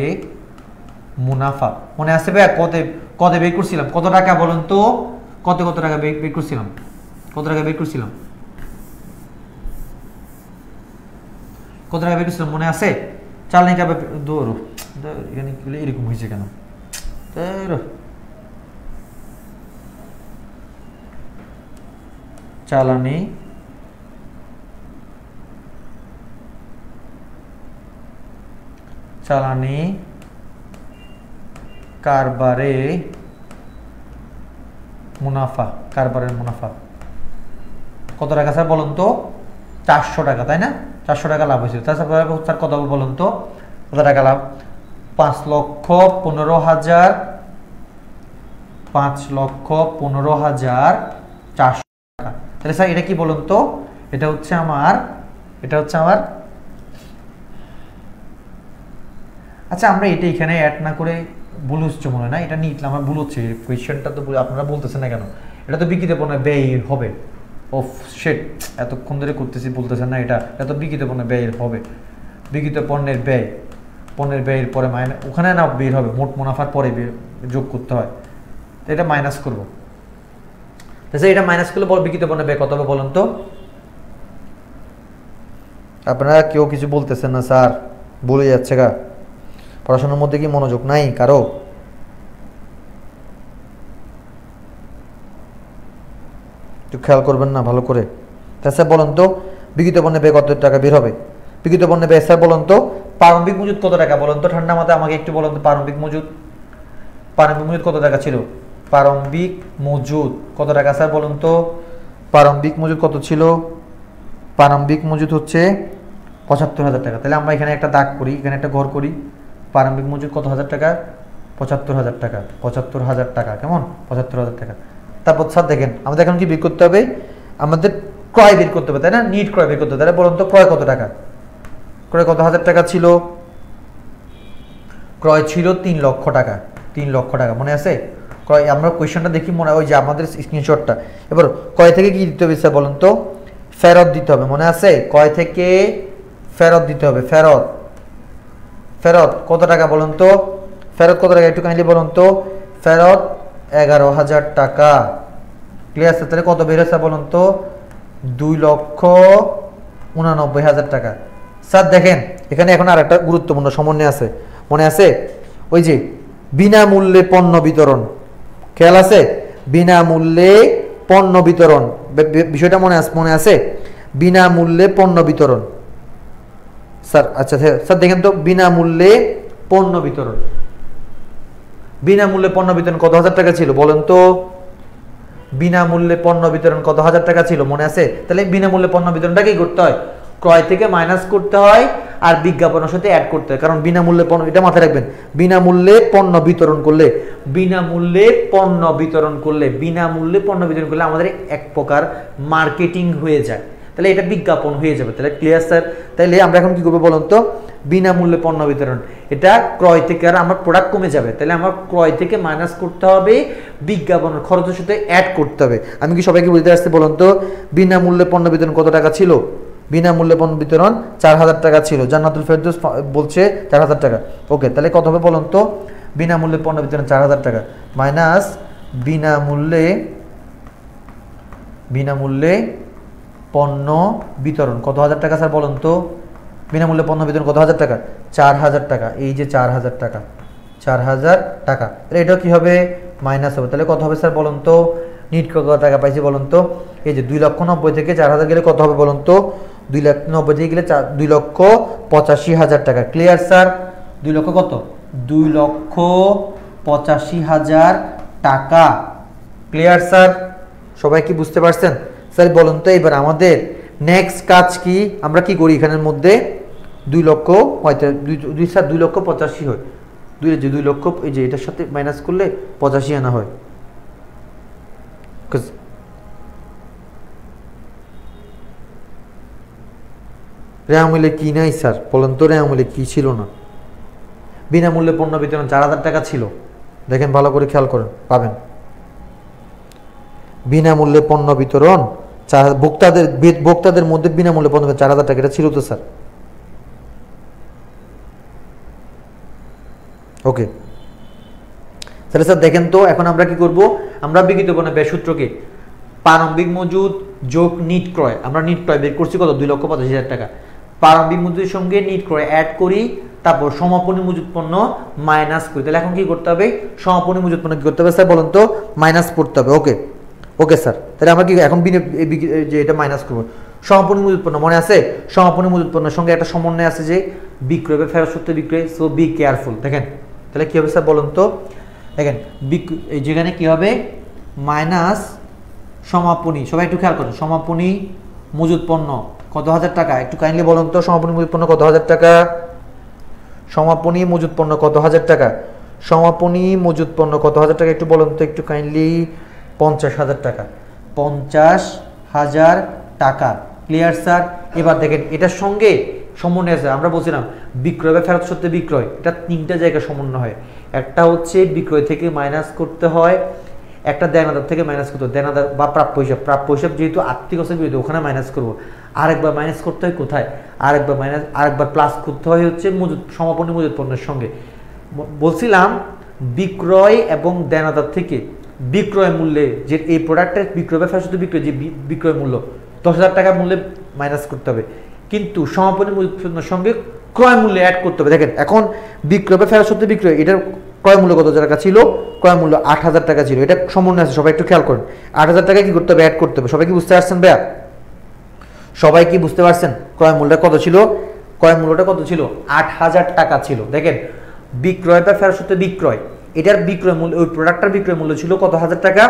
মুনাফা। মনে আছে ভাইয়া কত বের করছিলাম? কত টাকা বলুন তো? কত টাকা বের করছিলাম? কত টাকা বের করছিলাম? কত টাকা বের করছিলাম মনে আছে? চালানি কারবার দৌড় এখানে এরকম হয়েছে কেন? চালানি কারবারে মুনাফা। কারবারের মুনাফা কত টাকা স্যার বলুন তো? 400 টাকা, তাই না? 400 টাকা লাভ হয়েছিল। তাছাড়া স্যার কত বলুন তো? কত টাকা লাভ? 5,15,000 5,15,400 টাকা। তাহলে স্যার এটা কি বলুন তো? এটা হচ্ছে আমার আচ্ছা আমরা এটা এখানে অ্যাড না করে ভুল হচ্ছে মনে হয় না, এটা নিয়ে আমার ভুল হচ্ছে। কোয়েশ্চেনটা তো আপনারা বলতেছেন না কেন? এটা তো বিক্রিত পণ্যের ব্যয় হবে। ওফ শিট, এতক্ষণ ধরে করতেছি বলতেছেন না এটা তো বিক্রিত পণ্যের ব্যয় হবে। বিক্রিত পণ্যের ব্যয়ের পরে মাইনাস, ওখানে না বের হবে, মোট মুনাফার পরে যোগ করতে হয়। তো এটা মাইনাস করবো। এটা মাইনাস করলে বিক্রিত পণ্যের ব্যয় কত হবে বলুন তো? আপনারা কেউ কিছু বলতেছেন না স্যার, বলে যাচ্ছে গা। পড়াশোনার মধ্যে কি মনোযোগ নাই কারো? একটু খেয়াল করবেন না ভালো করে। স্যার বলুন তো বিক্রিত পণ্যের ব্যয় কত টাকা বের হবে? বিক্রিত পণ্যের ব্যয় স্যার বলুন তো প্রারম্ভিক মজুদ কত টাকা বলুন তো? ঠান্ডা মাথায় আমাকে একটু বলুন তো প্রারম্ভিক মজুদ কত টাকা ছিল? প্রারম্ভিক মজুদ কত টাকা স্যার বলুন তো? প্রারম্ভিক মজুদ কত ছিল? প্রারম্ভিক মজুদ হচ্ছে ৭৫,০০০ টাকা। তাহলে আমরা এখানে একটা দাগ করি, এখানে একটা ঘর করি। প্রারম্ভিক মজুদ কত হাজার টাকা? ৭৫,০০০ টাকা। ৭৫,০০০ টাকা, কেমন? ৭৫,০০০ টাকা। তারপর স্যার দেখেন আমাদের এখন কি বের করতে হবে? আমাদের ক্রয় বের করতে হবে, তাই না? নিট ক্রয় বের করতে হবে। তাহলে বলুন তো ক্রয় কত টাকা? ক্রয় কত হাজার টাকা ছিল? ক্রয় ছিল ৩ লক্ষ টাকা। ৩ লক্ষ টাকা মনে আছে? ক্রয়, আমরা কোয়েশ্চেনটা দেখি মনে, ওই যে আমাদের স্ক্রিনশটটা। এবার ক্রয় থেকে কি দিতে হবে স্যার বলুন তো? ফেরত দিতে হবে, মনে আছে? ক্রয় থেকে ফেরত দিতে হবে। ফেরত, ফেরত কত টাকা বলুন তো? ফেরত কত টাকা একটু কাইন্ডলি বলুন তো? ফেরত ১১,০০০ টাকা। Clear sir? তাহলে কত বের হয়েছে বলুন তো? ২,৮৯,০০০ টাকা। স্যার দেখেন এখানে এখন আর একটা গুরুত্বপূর্ণ সমন্বয় আছে, মনে আছে? ওই যে বিনামূল্যে পণ্য বিতরণ, খেয়াল আছে? বিনামূল্যে পণ্য বিতরণ বিষয়টা মনে আছে? বিনামূল্যে পণ্য বিতরণ স্যার, আচ্ছা স্যার দেখেন তো, বিনামূল্যে পণ্য বিতরণ, বিনামূল্যে পণ্য বিতরণ কত হাজার টাকা ছিল বলেন তো? বিনামূল্যে পণ্য বিতরণ কত হাজার টাকা ছিল, মনে আছে? তাহলে বিনামূল্যে পণ্য বিতরণটা কি করতে হয়? ক্রয় থেকে মাইনাস করতে হয় আর বিজ্ঞাপনের সাথে অ্যাড করতে হয়। কারণ বিনামূল্যে পণ্য, এটা মাথায় রাখবেন, বিনামূল্যে পণ্য বিতরণ করলে, বিনামূল্যে পণ্য বিতরণ করলে, বিনামূল্যে পণ্য বিতরণ করলে আমাদের এক প্রকার মার্কেটিং হয়ে যায়, তাহলে এটা বিজ্ঞাপন হয়ে যাবে। তাহলে ক্লিয়ার স্যার? তাহলে আমরা এখন কি করবো বলুন তো? বিনামূল্যে পণ্য বিতরণ, এটা ক্রয় থেকে আর আমার প্রোডাক্ট কমে যাবে, তাহলে আমার ক্রয় থেকে মাইনাস করতে হবে, বিজ্ঞাপনের খরচের সাথে অ্যাড করতে হবে। আমি কি সবাইকে বুঝতে আসতে বলুন তো? বিনামূল্যে পণ্য বিতরণ কত টাকা ছিল? বিনামূল্যে পণ্য বিতরণ ৪,০০০ টাকা ছিল। জান্নাতুল ফেরদৌস বলছে ৪,০০০ টাকা। ওকে, তাহলে কত হবে বলুন তো? বিনামূল্যে পণ্য বিতরণ ৪,০০০ টাকা মাইনাস বিনামূল্যে, বিনামূল্যে পণ্য বিতরণ কত হাজার টাকা স্যার বলুন তো? বিনামূল্যে পণ্য বিতরণ কত হাজার টাকা? ৪,০০০ টাকা। এই যে ৪,০০০ টাকা, ৪,০০০ টাকা, তাহলে এটাও কি হবে? মাইনাস হবে। তাহলে কত হবে স্যার বলুন তো? নিট কত টাকা পাইছি বলুন তো? এই যে ২,৯০,০০০ থেকে ৪,০০০ গেলে কত হবে বলুন তো? ২,৯০,০০০ থেকে গেলে ২,৮৫,০০০ টাকা। Clear sir? ২ লক্ষ কত? ২,৮৫,০০০ টাকা। Clear sir? সবাই কি বুঝতে পারছেন? স্যার বলুন তো এবার আমাদের নেক্সট কাজ কি? আমরা কি করি এখানের মধ্যে? ২,৮৫,০০০ হয়, ২ লক্ষ, এই যে এটার সাথে মাইনাস করলে ৮৫ আনা হয়। রেয়ামূল্যে কি নাই স্যার বলেন তো? রেয়ামূল্যে কি ছিল না? বিনামূল্যে পণ্য বিতরণ ৪,০০০ টাকা ছিল। দেখেন ভালো করে খেয়াল করেন, পাবেন। বিনামূল্যে পণ্য বিতরণ ভোক্তাদের মধ্যে বিনামূল্যে পণ্য ৪,০০০ টাকা, এটা ছিল তো স্যার? ওকে, তাহলে স্যার দেখেন তো এখন আমরা কি করব? আমরা বিজ্ঞাপন ব্যয় সূত্রকে প্রারম্ভিক মজুদ যোগ নিট ক্রয়, আমরা নিট ক্রয় বের করছি কত? ২,৮৫,০০০ টাকা। প্রারম্ভিক মজুদের সঙ্গে নিট ক্রয় অ্যাড করি, তারপর সমাপনী মজুদ পণ্য মাইনাস করি। তাহলে এখন কি করতে হবে? সমাপনী মজুদ পণ্য কি করতে হবে স্যার বলুন তো? মাইনাস করতে হবে। ওকে, ওকে স্যার, তাহলে আমরা কি এখন যে এটা মাইনাস করবো? সমাপনী মজুদ পণ্য মনে আছে? সমাপনী মজুদ পণ্যের সঙ্গে একটা সমন্বয় আছে যে বিক্রয় বা ফেরত সূত্রে বিক্রয়, সো বি কেয়ারফুল। দেখেন তাহলে কি হবে স্যার বলুন তো? দেখেন যেখানে কি হবে? মাইনাস সমাপনী, সবাই একটু খেয়াল করুন, সমাপনী মজুদ পণ্য কত হাজার টাকা? একটু কাইন্ডলি বলুন তো, সমাপনী মজুদ পণ্য কত হাজার টাকা? সমাপনী মজুদ পণ্য কত হাজার টাকা? সমাপনী মজুদ পণ্য কত হাজার টাকা একটু বলুন তো একটু কাইন্ডলি? ৫০,০০০ টাকা। ৫০,০০০ টাকা। Clear sir? এবার দেখেন এটার সঙ্গে সমন্বয় আছে, আমরা বলছিলাম বিক্রয় বা ফেরত সূত্রে বিক্রয়, এটা ৩টা জায়গায় সমন্বয় হয়। একটা হচ্ছে বিক্রয় থেকে মাইনাস করতে হয়, একটা দেনাদার থেকে মাইনাস করতে হয়, দেনাদার বা প্রাপ্য হিসাব, প্রাপ্য হিসাব যেহেতু আর্থিক অবস্থার বিরুদ্ধে ওখানে মাইনাস করবো। আরেকবার মাইনাস করতে হয় কোথায়? আরেকবার প্লাস করতে হয় হচ্ছে সমাপনী মজুদ পণ্যের সঙ্গে। বলছিলাম বিক্রয় এবং দেনাদার থেকে বিক্রয় মূল্যে যে এই প্রোডাক্টের বিক্রয় বা ফেরত সূত্রে বিক্রয় যে বিক্রয় মূল্য ১০,০০০ টাকা মূল্যে মাইনাস করতে হবে, কিন্তু সমাপনী মজুদ পণ্যের সঙ্গে ক্রয় মূল্যে অ্যাড করতে হবে। দেখেন এখন বিক্রয় বা ফেরত সূত্রে বিক্রয়, এটার ক্রয় মূল্য কত টাকা ছিল? ক্রয় মূল্য ৮,০০০ টাকা ছিল। এটা সমন্বয় আছে, সবাই একটু খেয়াল করেন। ৮,০০০ টাকা কি করতে হবে? অ্যাড করতে হবে। সবাই কি বুঝতে পারছেন ভাইয়া? সবাই কি বুঝতে পারছেন? ক্রয় মূল্যটা কত ছিল? ক্রয় মূল্যটা কত ছিল? ৮,০০০ টাকা ছিল। দেখেন বিক্রয় বা ফেরত সূত্রে বিক্রয়, এটার বিক্রয় মূল্য, ওই প্রোডাক্টটার বিক্রয় মূল্য ছিল কত হাজার টাকা?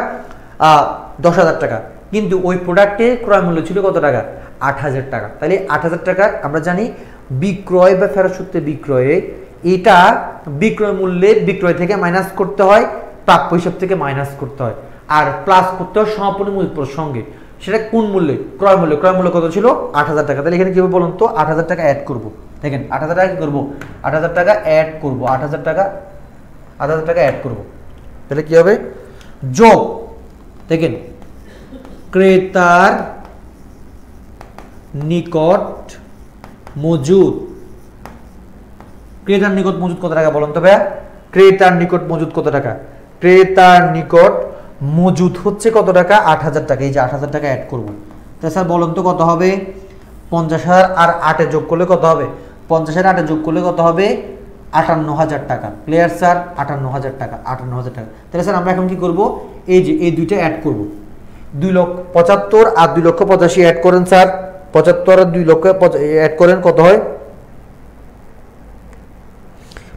১০,০০০ টাকা, কিন্তু ওই প্রোডাক্টের ক্রয় মূল্য ছিল কত টাকা? 8,000 টাকা। তাহলে 8,000 টাকা আমরা জানি বিক্রয় বা ফেরত সূত্রে বিক্রয়ে এটা বিক্রয় মূল্যের বিক্রয় থেকে মাইনাস করতে হয়, প্রাপ্য হিসাব থেকে মাইনাস করতে হয়, আর প্লাস করতে হয় সমাপনী মূল্য প্রসঙ্গে। সেটা কোন মূল্যে? ক্রয় মূল্য। ক্রয় মূল্য কত ছিল? 8,000 টাকা। তাহলে এখানে কি হবে বলুন তো? 8,000 টাকা অ্যাড করব। দেখেন 8,000 টাকা কি করব? 8,000 টাকা অ্যাড করব। 8,000 টাকা অ্যাড করব। তাহলে কি হবে? যোগ, দেখেন, ক্রেতার নিকট মজুদ। ক্রেতার নিকট মজুদ কত টাকা বলুন তো ভাইয়া? ক্রেতার নিকট মজুদ কত টাকা? ক্রেতার নিকট মজুদ হচ্ছে কত টাকা? 8,000 টাকা। এই যে 8,000 টাকা অ্যাড করব। তাহলে স্যার বলুন তো কত হবে? 50,000 আর 8 যোগ করলে কত হবে? 50,000 8 যোগ করলে কত হবে? 58,000 টাকা। Clear sir? 58,000 টাকা। 58,000 টাকা। তাহলে স্যার আমরা এখন কি করব? এই যে এই দুইটা অ্যাড করব। 2,75,000 আর 2,85,000 অ্যাড করেন স্যার। 75 আর 2,00,000 অ্যাড করেন, কত হয়?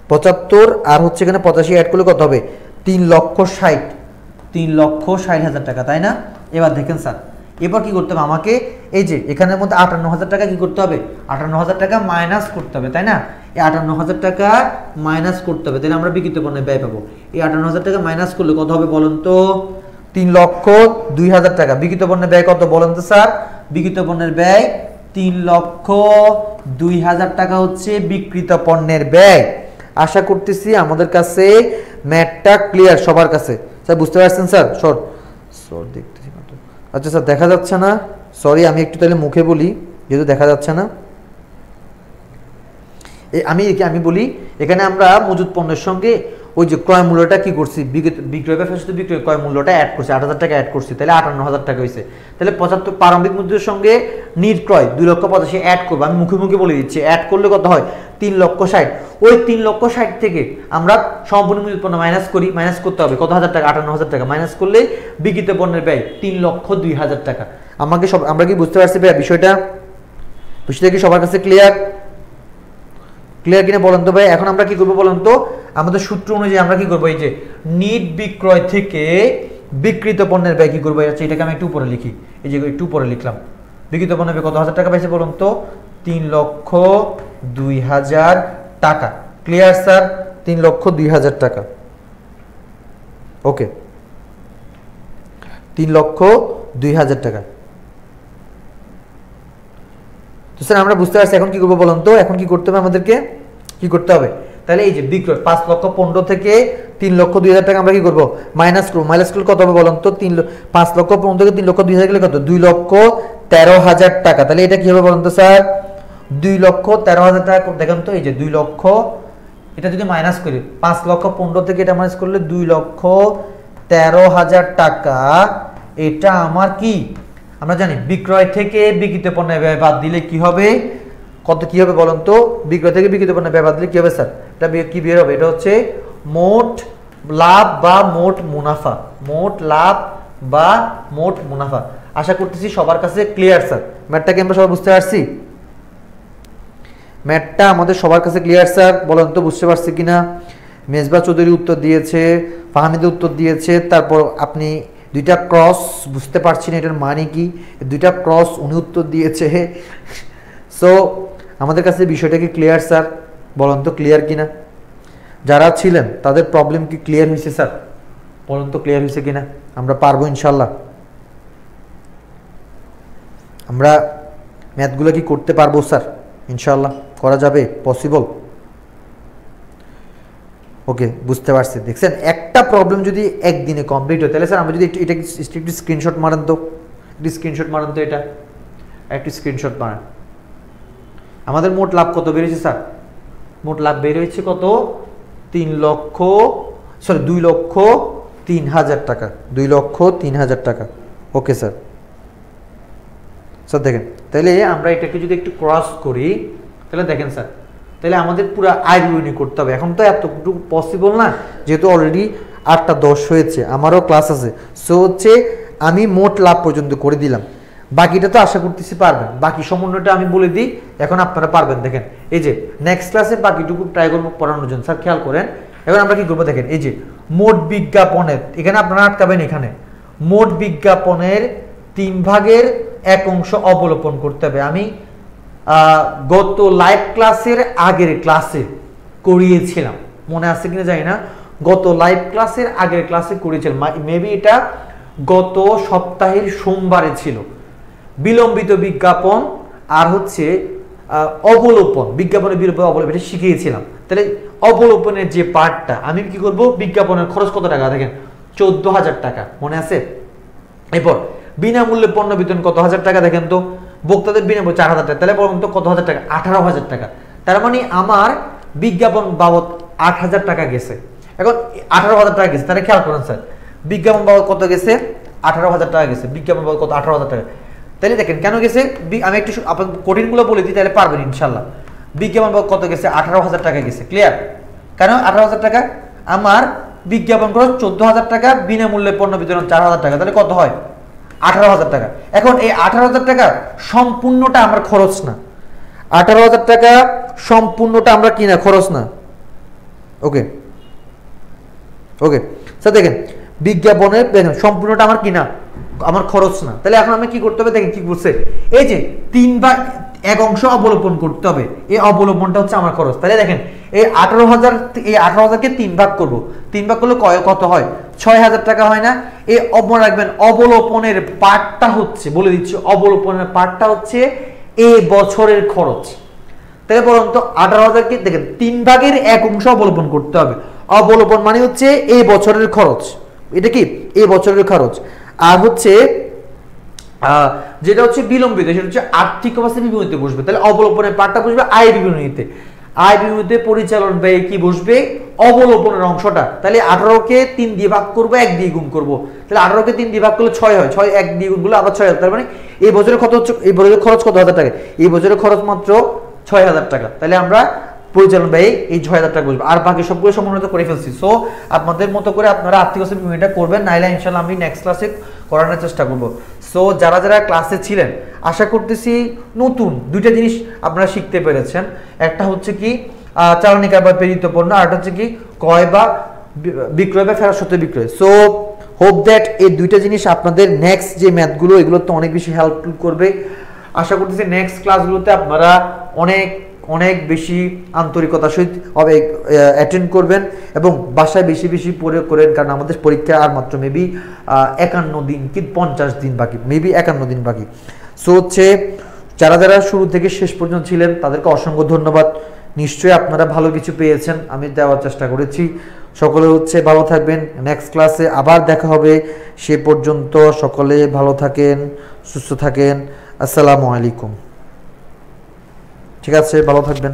75 আর হচ্ছে এখানে 85 অ্যাড করলে কত হবে? 3,60,000 টাকা, তাই না? এবার দেখেন স্যার, এবার কি করতে হবে আমাকে? এই যে এখানের মধ্যে 58,000 টাকা কি করতে হবে? 58,000 টাকা মাইনাস করতে হবে, তাই না? এই 58,000 টাকা মাইনাস করতে হবে, তাহলে আমরা বিক্রিত পণ্যের ব্যয় পাবো। এই 58,000 টাকা মাইনাস করলে কত হবে বলুন তো? 3,02,000 টাকা। বিক্রিত পণ্যের ব্যয় কত বলুন তো স্যার? বিক্রিত পণ্যের ব্যয় 3,02,000 টাকা হচ্ছে বিক্রিত পণ্যের ব্যয়। আশা করতেছি আমাদের কাছে ম্যাথটা ক্লিয়ার সবার কাছে। স্যার বুঝতে পারছেন স্যার? সর দেখতেছি না তো। আচ্ছা স্যার দেখা যাচ্ছে না, সরি, আমি একটু তাহলে মুখে বলি যেহেতু দেখা যাচ্ছে না। আমি বলি, এখানে আমরা মজুদ পণ্যের সঙ্গে ওই যে ক্রয় মূল্যটা কি করছি? বিক্রয় বা ফেরত বিক্রয় ক্রয় মূল্যটা অ্যাড করছি, 8,000 টাকা অ্যাড করছি, তাহলে 58,000 টাকা হয়েছে। তাহলে 75 প্রারম্ভিক মজুদের সঙ্গে নির্ক্রয় 2,85,000 অ্যাড করবো। আমি মুখে মুখে বলে দিচ্ছি, অ্যাড করলে কত হয়? 3,60,000। ওই 3,60,000 থেকে আমরা সম্পূর্ণ মজুদ পণ্য মাইনাস করি, মাইনাস করতে হবে কত হাজার টাকা? 58,000 টাকা। মাইনাস করলে বিক্রিত পণ্যের ব্যয় 3,02,000 টাকা। আমরা কি বুঝতে পারছি ভাই বিষয়টা? বিষয়টা কি সবার কাছে ক্লিয়ার? ক্লিয়ার কিনা বলেন তো ভাই? এখন আমরা কি করবো বলেন তো? আমাদের সূত্র অনুযায়ী আমরা কি করবো? এই যে নিট বিক্রয় থেকে বিক্রিত পণ্যের ব্যয় কি করবো? এটাকে আমি একটু উপরে লিখি, এই যে একটু উপরে লিখলাম। বিক্রিত পণ্যের ব্যয় কত হাজার টাকা পাইছে বলুন তো? 3,02,000 টাকা। Clear sir? 3,02,000 টাকা। ওকে, 3,02,000 টাকা। তো স্যার আমরা বুঝতে পারছি, এখন কি করবো বলুন তো? এখন কি করতে হবে আমাদেরকে? কি করতে হবে? তাহলে এই যে বিক্রয় 5,15,000 থেকে 3,02,000 টাকা আমরা কি করবো? মাইনাস করবো। মাইনাস করলে কত হবে বলুন তো? 5,15,000 থেকে 3,02,000 গেলে কত? 2,13,000 টাকা। তাহলে এটা কি হবে বলুন তো স্যার? 2,13,000 টাকা। দেখেন তো, এই যে 2 লক্ষ, এটা যদি মাইনাস করি 5,15,000 থেকে এটা মাইনাস করলে 2,13,000 টাকা। এটা আমার কি? আমরা জানি বিক্রয় থেকে বিক্রিত পণ্যের ব্যয় বাদ দিলে কি হবে? কত কি হবে বলুন তো? বিক্রয় থেকে বিক্রিত পণ্যের ব্যয় বাদ দিলে কি হবে স্যার? এটা কি বের হবে? এটা হচ্ছে মোট লাভ বা মোট মুনাফা। মোট লাভ বা মোট মুনাফা। আশা করতেছি সবার কাছে ক্লিয়ার স্যার। ম্যাথটাকে আমরা সবাই বুঝতে পারছি? ম্যাথটা আমাদের সবার কাছে ক্লিয়ার স্যার? বলেন তো বুঝতে পারছি কিনা? মেজবা চৌধুরী উত্তর দিয়েছে, ফাহমিদা উত্তর দিয়েছে, তারপর আপনি দুইটা ক্রস বুঝতে পারছি না এটার মানে কি, দুইটা ক্রস উনি উত্তর দিয়েছে। সো আমাদের কাছে বিষয়টা কি ক্লিয়ার স্যার? বলেন তো ক্লিয়ার কিনা? যারা ছিলেন তাদের প্রবলেম কি ক্লিয়ার হয়েছে স্যার? বলেন তো ক্লিয়ার হয়েছে কিনা? আমরা পারবো ইনশাল্লাহ? আমরা ম্যাথগুলো কি করতে পারবো স্যার? ইনশাল্লাহ করা যাবে? পসিবল? ওকে, বুঝতে পারছি। দেখছেন, একটা প্রবলেম যদি একদিনে কমপ্লিট হয়, তাহলে স্যার আমরা যদি এটা একটু স্ক্রিনশট মারেন তো, একটু স্ক্রিনশট মারেন তো, এটা একটু স্ক্রিনশট মারেন। আমাদের মোট লাভ কত বেরিয়েছে স্যার? মোট লাভ বের হয়েছে কত? 2,03,000 টাকা। 2,03,000 টাকা। Okay sir. স্যার দেখেন, তাহলে আমরা এটাকে যদি একটু ক্রস করি, তাহলে দেখেন স্যার, তাহলে আমাদের পুরো আয় বিবরণী করতে হবে। এখন তো এতটুকু পসিবল না, যেহেতু অলরেডি 8:10 হয়েছে, আমারও ক্লাস আছে। সো হচ্ছে আমি মোট লাভ পর্যন্ত করে দিলাম, বাকিটা তো আশা করতেছি পারবেন। বাকি সমন্বয়টা আমি বলে দিই, এখন আপনারা পারবেন। দেখেন, এই যে নেক্সট ক্লাসে বাকিটুকু ট্রাই করবো পড়ানোর জন্য। স্যার খেয়াল করেন, এবার আমরা কি করবো দেখেন, এই যে মোট বিজ্ঞাপনের, এখানে আপনারা আটকাবেন, এখানে মোট বিজ্ঞাপনের 3 ভাগের এক অংশ অবলোপন করতে হবে। আমি গত লাইভ ক্লাসের আগের ক্লাসে করিয়েছিলাম, মনে আছে কিনা জানি না, গত লাইভ ক্লাসের আগের ক্লাসে করিয়েছিলাম, মেবি এটা গত সপ্তাহের সোমবারে ছিল। বিলম্বিত বিজ্ঞাপন আর হচ্ছে অবলোপন, বিজ্ঞাপনের বিরূপে অবলোপন, এটা শিখিয়েছিলাম। তাহলে অবলোপনের যে পার্টটা, আমি কি করব, বিজ্ঞাপনের খরচ কত টাকা দেখেন, 14,000 টাকা, মনে আছে? এরপর বিনামূল্যে পণ্য বিতরণ কত হাজার টাকা, দেখেন তো, ভোক্তাদের বিনামূল্যে 4,000 টাকা, তাহলে বলুন তো কত হাজার টাকা, 18,000 টাকা। তার মানে আমার বিজ্ঞাপন বাবদ 8,000 টাকা গেছে। এখন 18,000 টাকা গেছে, তাহলে খেয়াল করেন স্যার, বিজ্ঞাপন বাবদ কত গেছে, 18,000 টাকা গেছে, বিজ্ঞাপন বাবদ কত, 18,000 টাকা। তাহলে দেখেন কেন গেছে, আমি একটু আপনার কঠিনগুলো বলে দিই, তাহলে পারবেন ইনশাল্লাহ। বিজ্ঞাপন বাবদ কত গেছে, 18,000 টাকা গেছে, ক্লিয়ার? কেন 18,000 টাকা? আমার বিজ্ঞাপন খরচ 14,000 টাকা, বিনামূল্যে পণ্য বিতরণ 4,000 টাকা, তাহলে কত হয়, 18,000 টাকা। এখন এই 18,000 টাকা সম্পূর্ণটা আমার খরচ না, 18,000 টাকা সম্পূর্ণটা আমরা কিনা খরচ না। ওকে ওকে স্যার, দেখেন বিজ্ঞাপনের দেখেন সম্পূর্ণটা আমার কিনা, আমার খরচ না। তাহলে এখন আমি কি করতে হবে, দেখেন কি করছে, এই যে 3 ভাগ 1 অংশ অবলোপন করতে হবে, এই অবলোপনটা হচ্ছে আমার খরচ। তাহলে দেখেন এই 18,000, এই 18,000কে 3 ভাগ করব, 3 ভাগ করলে কত হয়, 6,000 টাকা হয় না? এই মনে রাখবেন, অবলোপনের পার্টটা হচ্ছে, বলে দিচ্ছি, অবলোপনের পার্টটা হচ্ছে এই বছরের খরচ। তাহলে বলুন তো 18,000কে দেখেন 3 ভাগের 1 অংশ অবলোপন করতে হবে। অবলোপন মানে হচ্ছে এই বছরের খরচ, এটা কি এই বছরের খরচ। আর হচ্ছে যেটা হচ্ছে বিলম্বিত, সেটা হচ্ছে আর্থিক অবস্থা বিবরণীতে বসবে। তাহলে অবলোপনের পার্টটা বসবে আয় বিবরণীতে, আয় বিবরণীতে পরিচালন ব্যয় কি বসবে, অবলোপনের অংশটা। তাহলে 18কে 3 দিয়ে ভাগ করবো, 1 দিয়ে গুণ করবো, তাহলে 18কে 3 দিয়ে ভাগ করলে 6 হয়, 6 1 দিয়ে গুণ করলে আবার 6,000। তার মানে এই বছরের কত হচ্ছে, এই বছরের খরচ কত হাজার টাকা, এই বছরের খরচ মাত্র 6,000 টাকা। তাহলে আমরা পরিচালন ব্যয় এই 6,000 টাকা বসবে, আর বাকি সবগুলো সমন্বিত করে ফেলছি। সো আপনাদের মতো করে আপনারা আর্থিক অবস্থা বিবরণীটা করবেন, নাইলে ইনশাআল্লাহ আমি নেক্সট ক্লাসে করানোর চেষ্টা করব। সো যারা যারা ক্লাসে ছিলেন, আশা করতেছি নতুন 2টা জিনিস আপনারা শিখতে পেরেছেন। একটা হচ্ছে কি চালানি কারবার প্রেরিত পণ্য, আর একটা হচ্ছে কি ক্রয় বা বিক্রয় বা ফেরত সত্ত্বে বিক্রয়। সো হোপ দ্যাট এই 2টা জিনিস আপনাদের নেক্সট যে ম্যাথগুলো, এগুলো তো অনেক বেশি হেল্পফুল করবে। আশা করতেছি নেক্সট ক্লাসগুলোতে আপনারা অনেক অনেক বেশি আন্তরিকতার সহিত অ্যাটেন্ড করবেন এবং বাসায় বেশি বেশি পড়ে করেন, কারণ আমাদের পরীক্ষা আর মাত্র মেবি 51 দিন কি 50 দিন বাকি, মেবি 51 দিন বাকি। সো হচ্ছে যারা যারা শুরু থেকে শেষ পর্যন্ত ছিলেন তাদেরকে অসংখ্য ধন্যবাদ। নিশ্চয়ই আপনারা ভালো কিছু পেয়েছেন, আমি দেওয়ার চেষ্টা করেছি। সকলে হচ্ছে ভালো থাকবেন, নেক্সট ক্লাসে আবার দেখা হবে। সে পর্যন্ত সকলে ভালো থাকেন, সুস্থ থাকেন। আসসালামু আলাইকুম। ঠিক আছে, ভালো থাকবেন।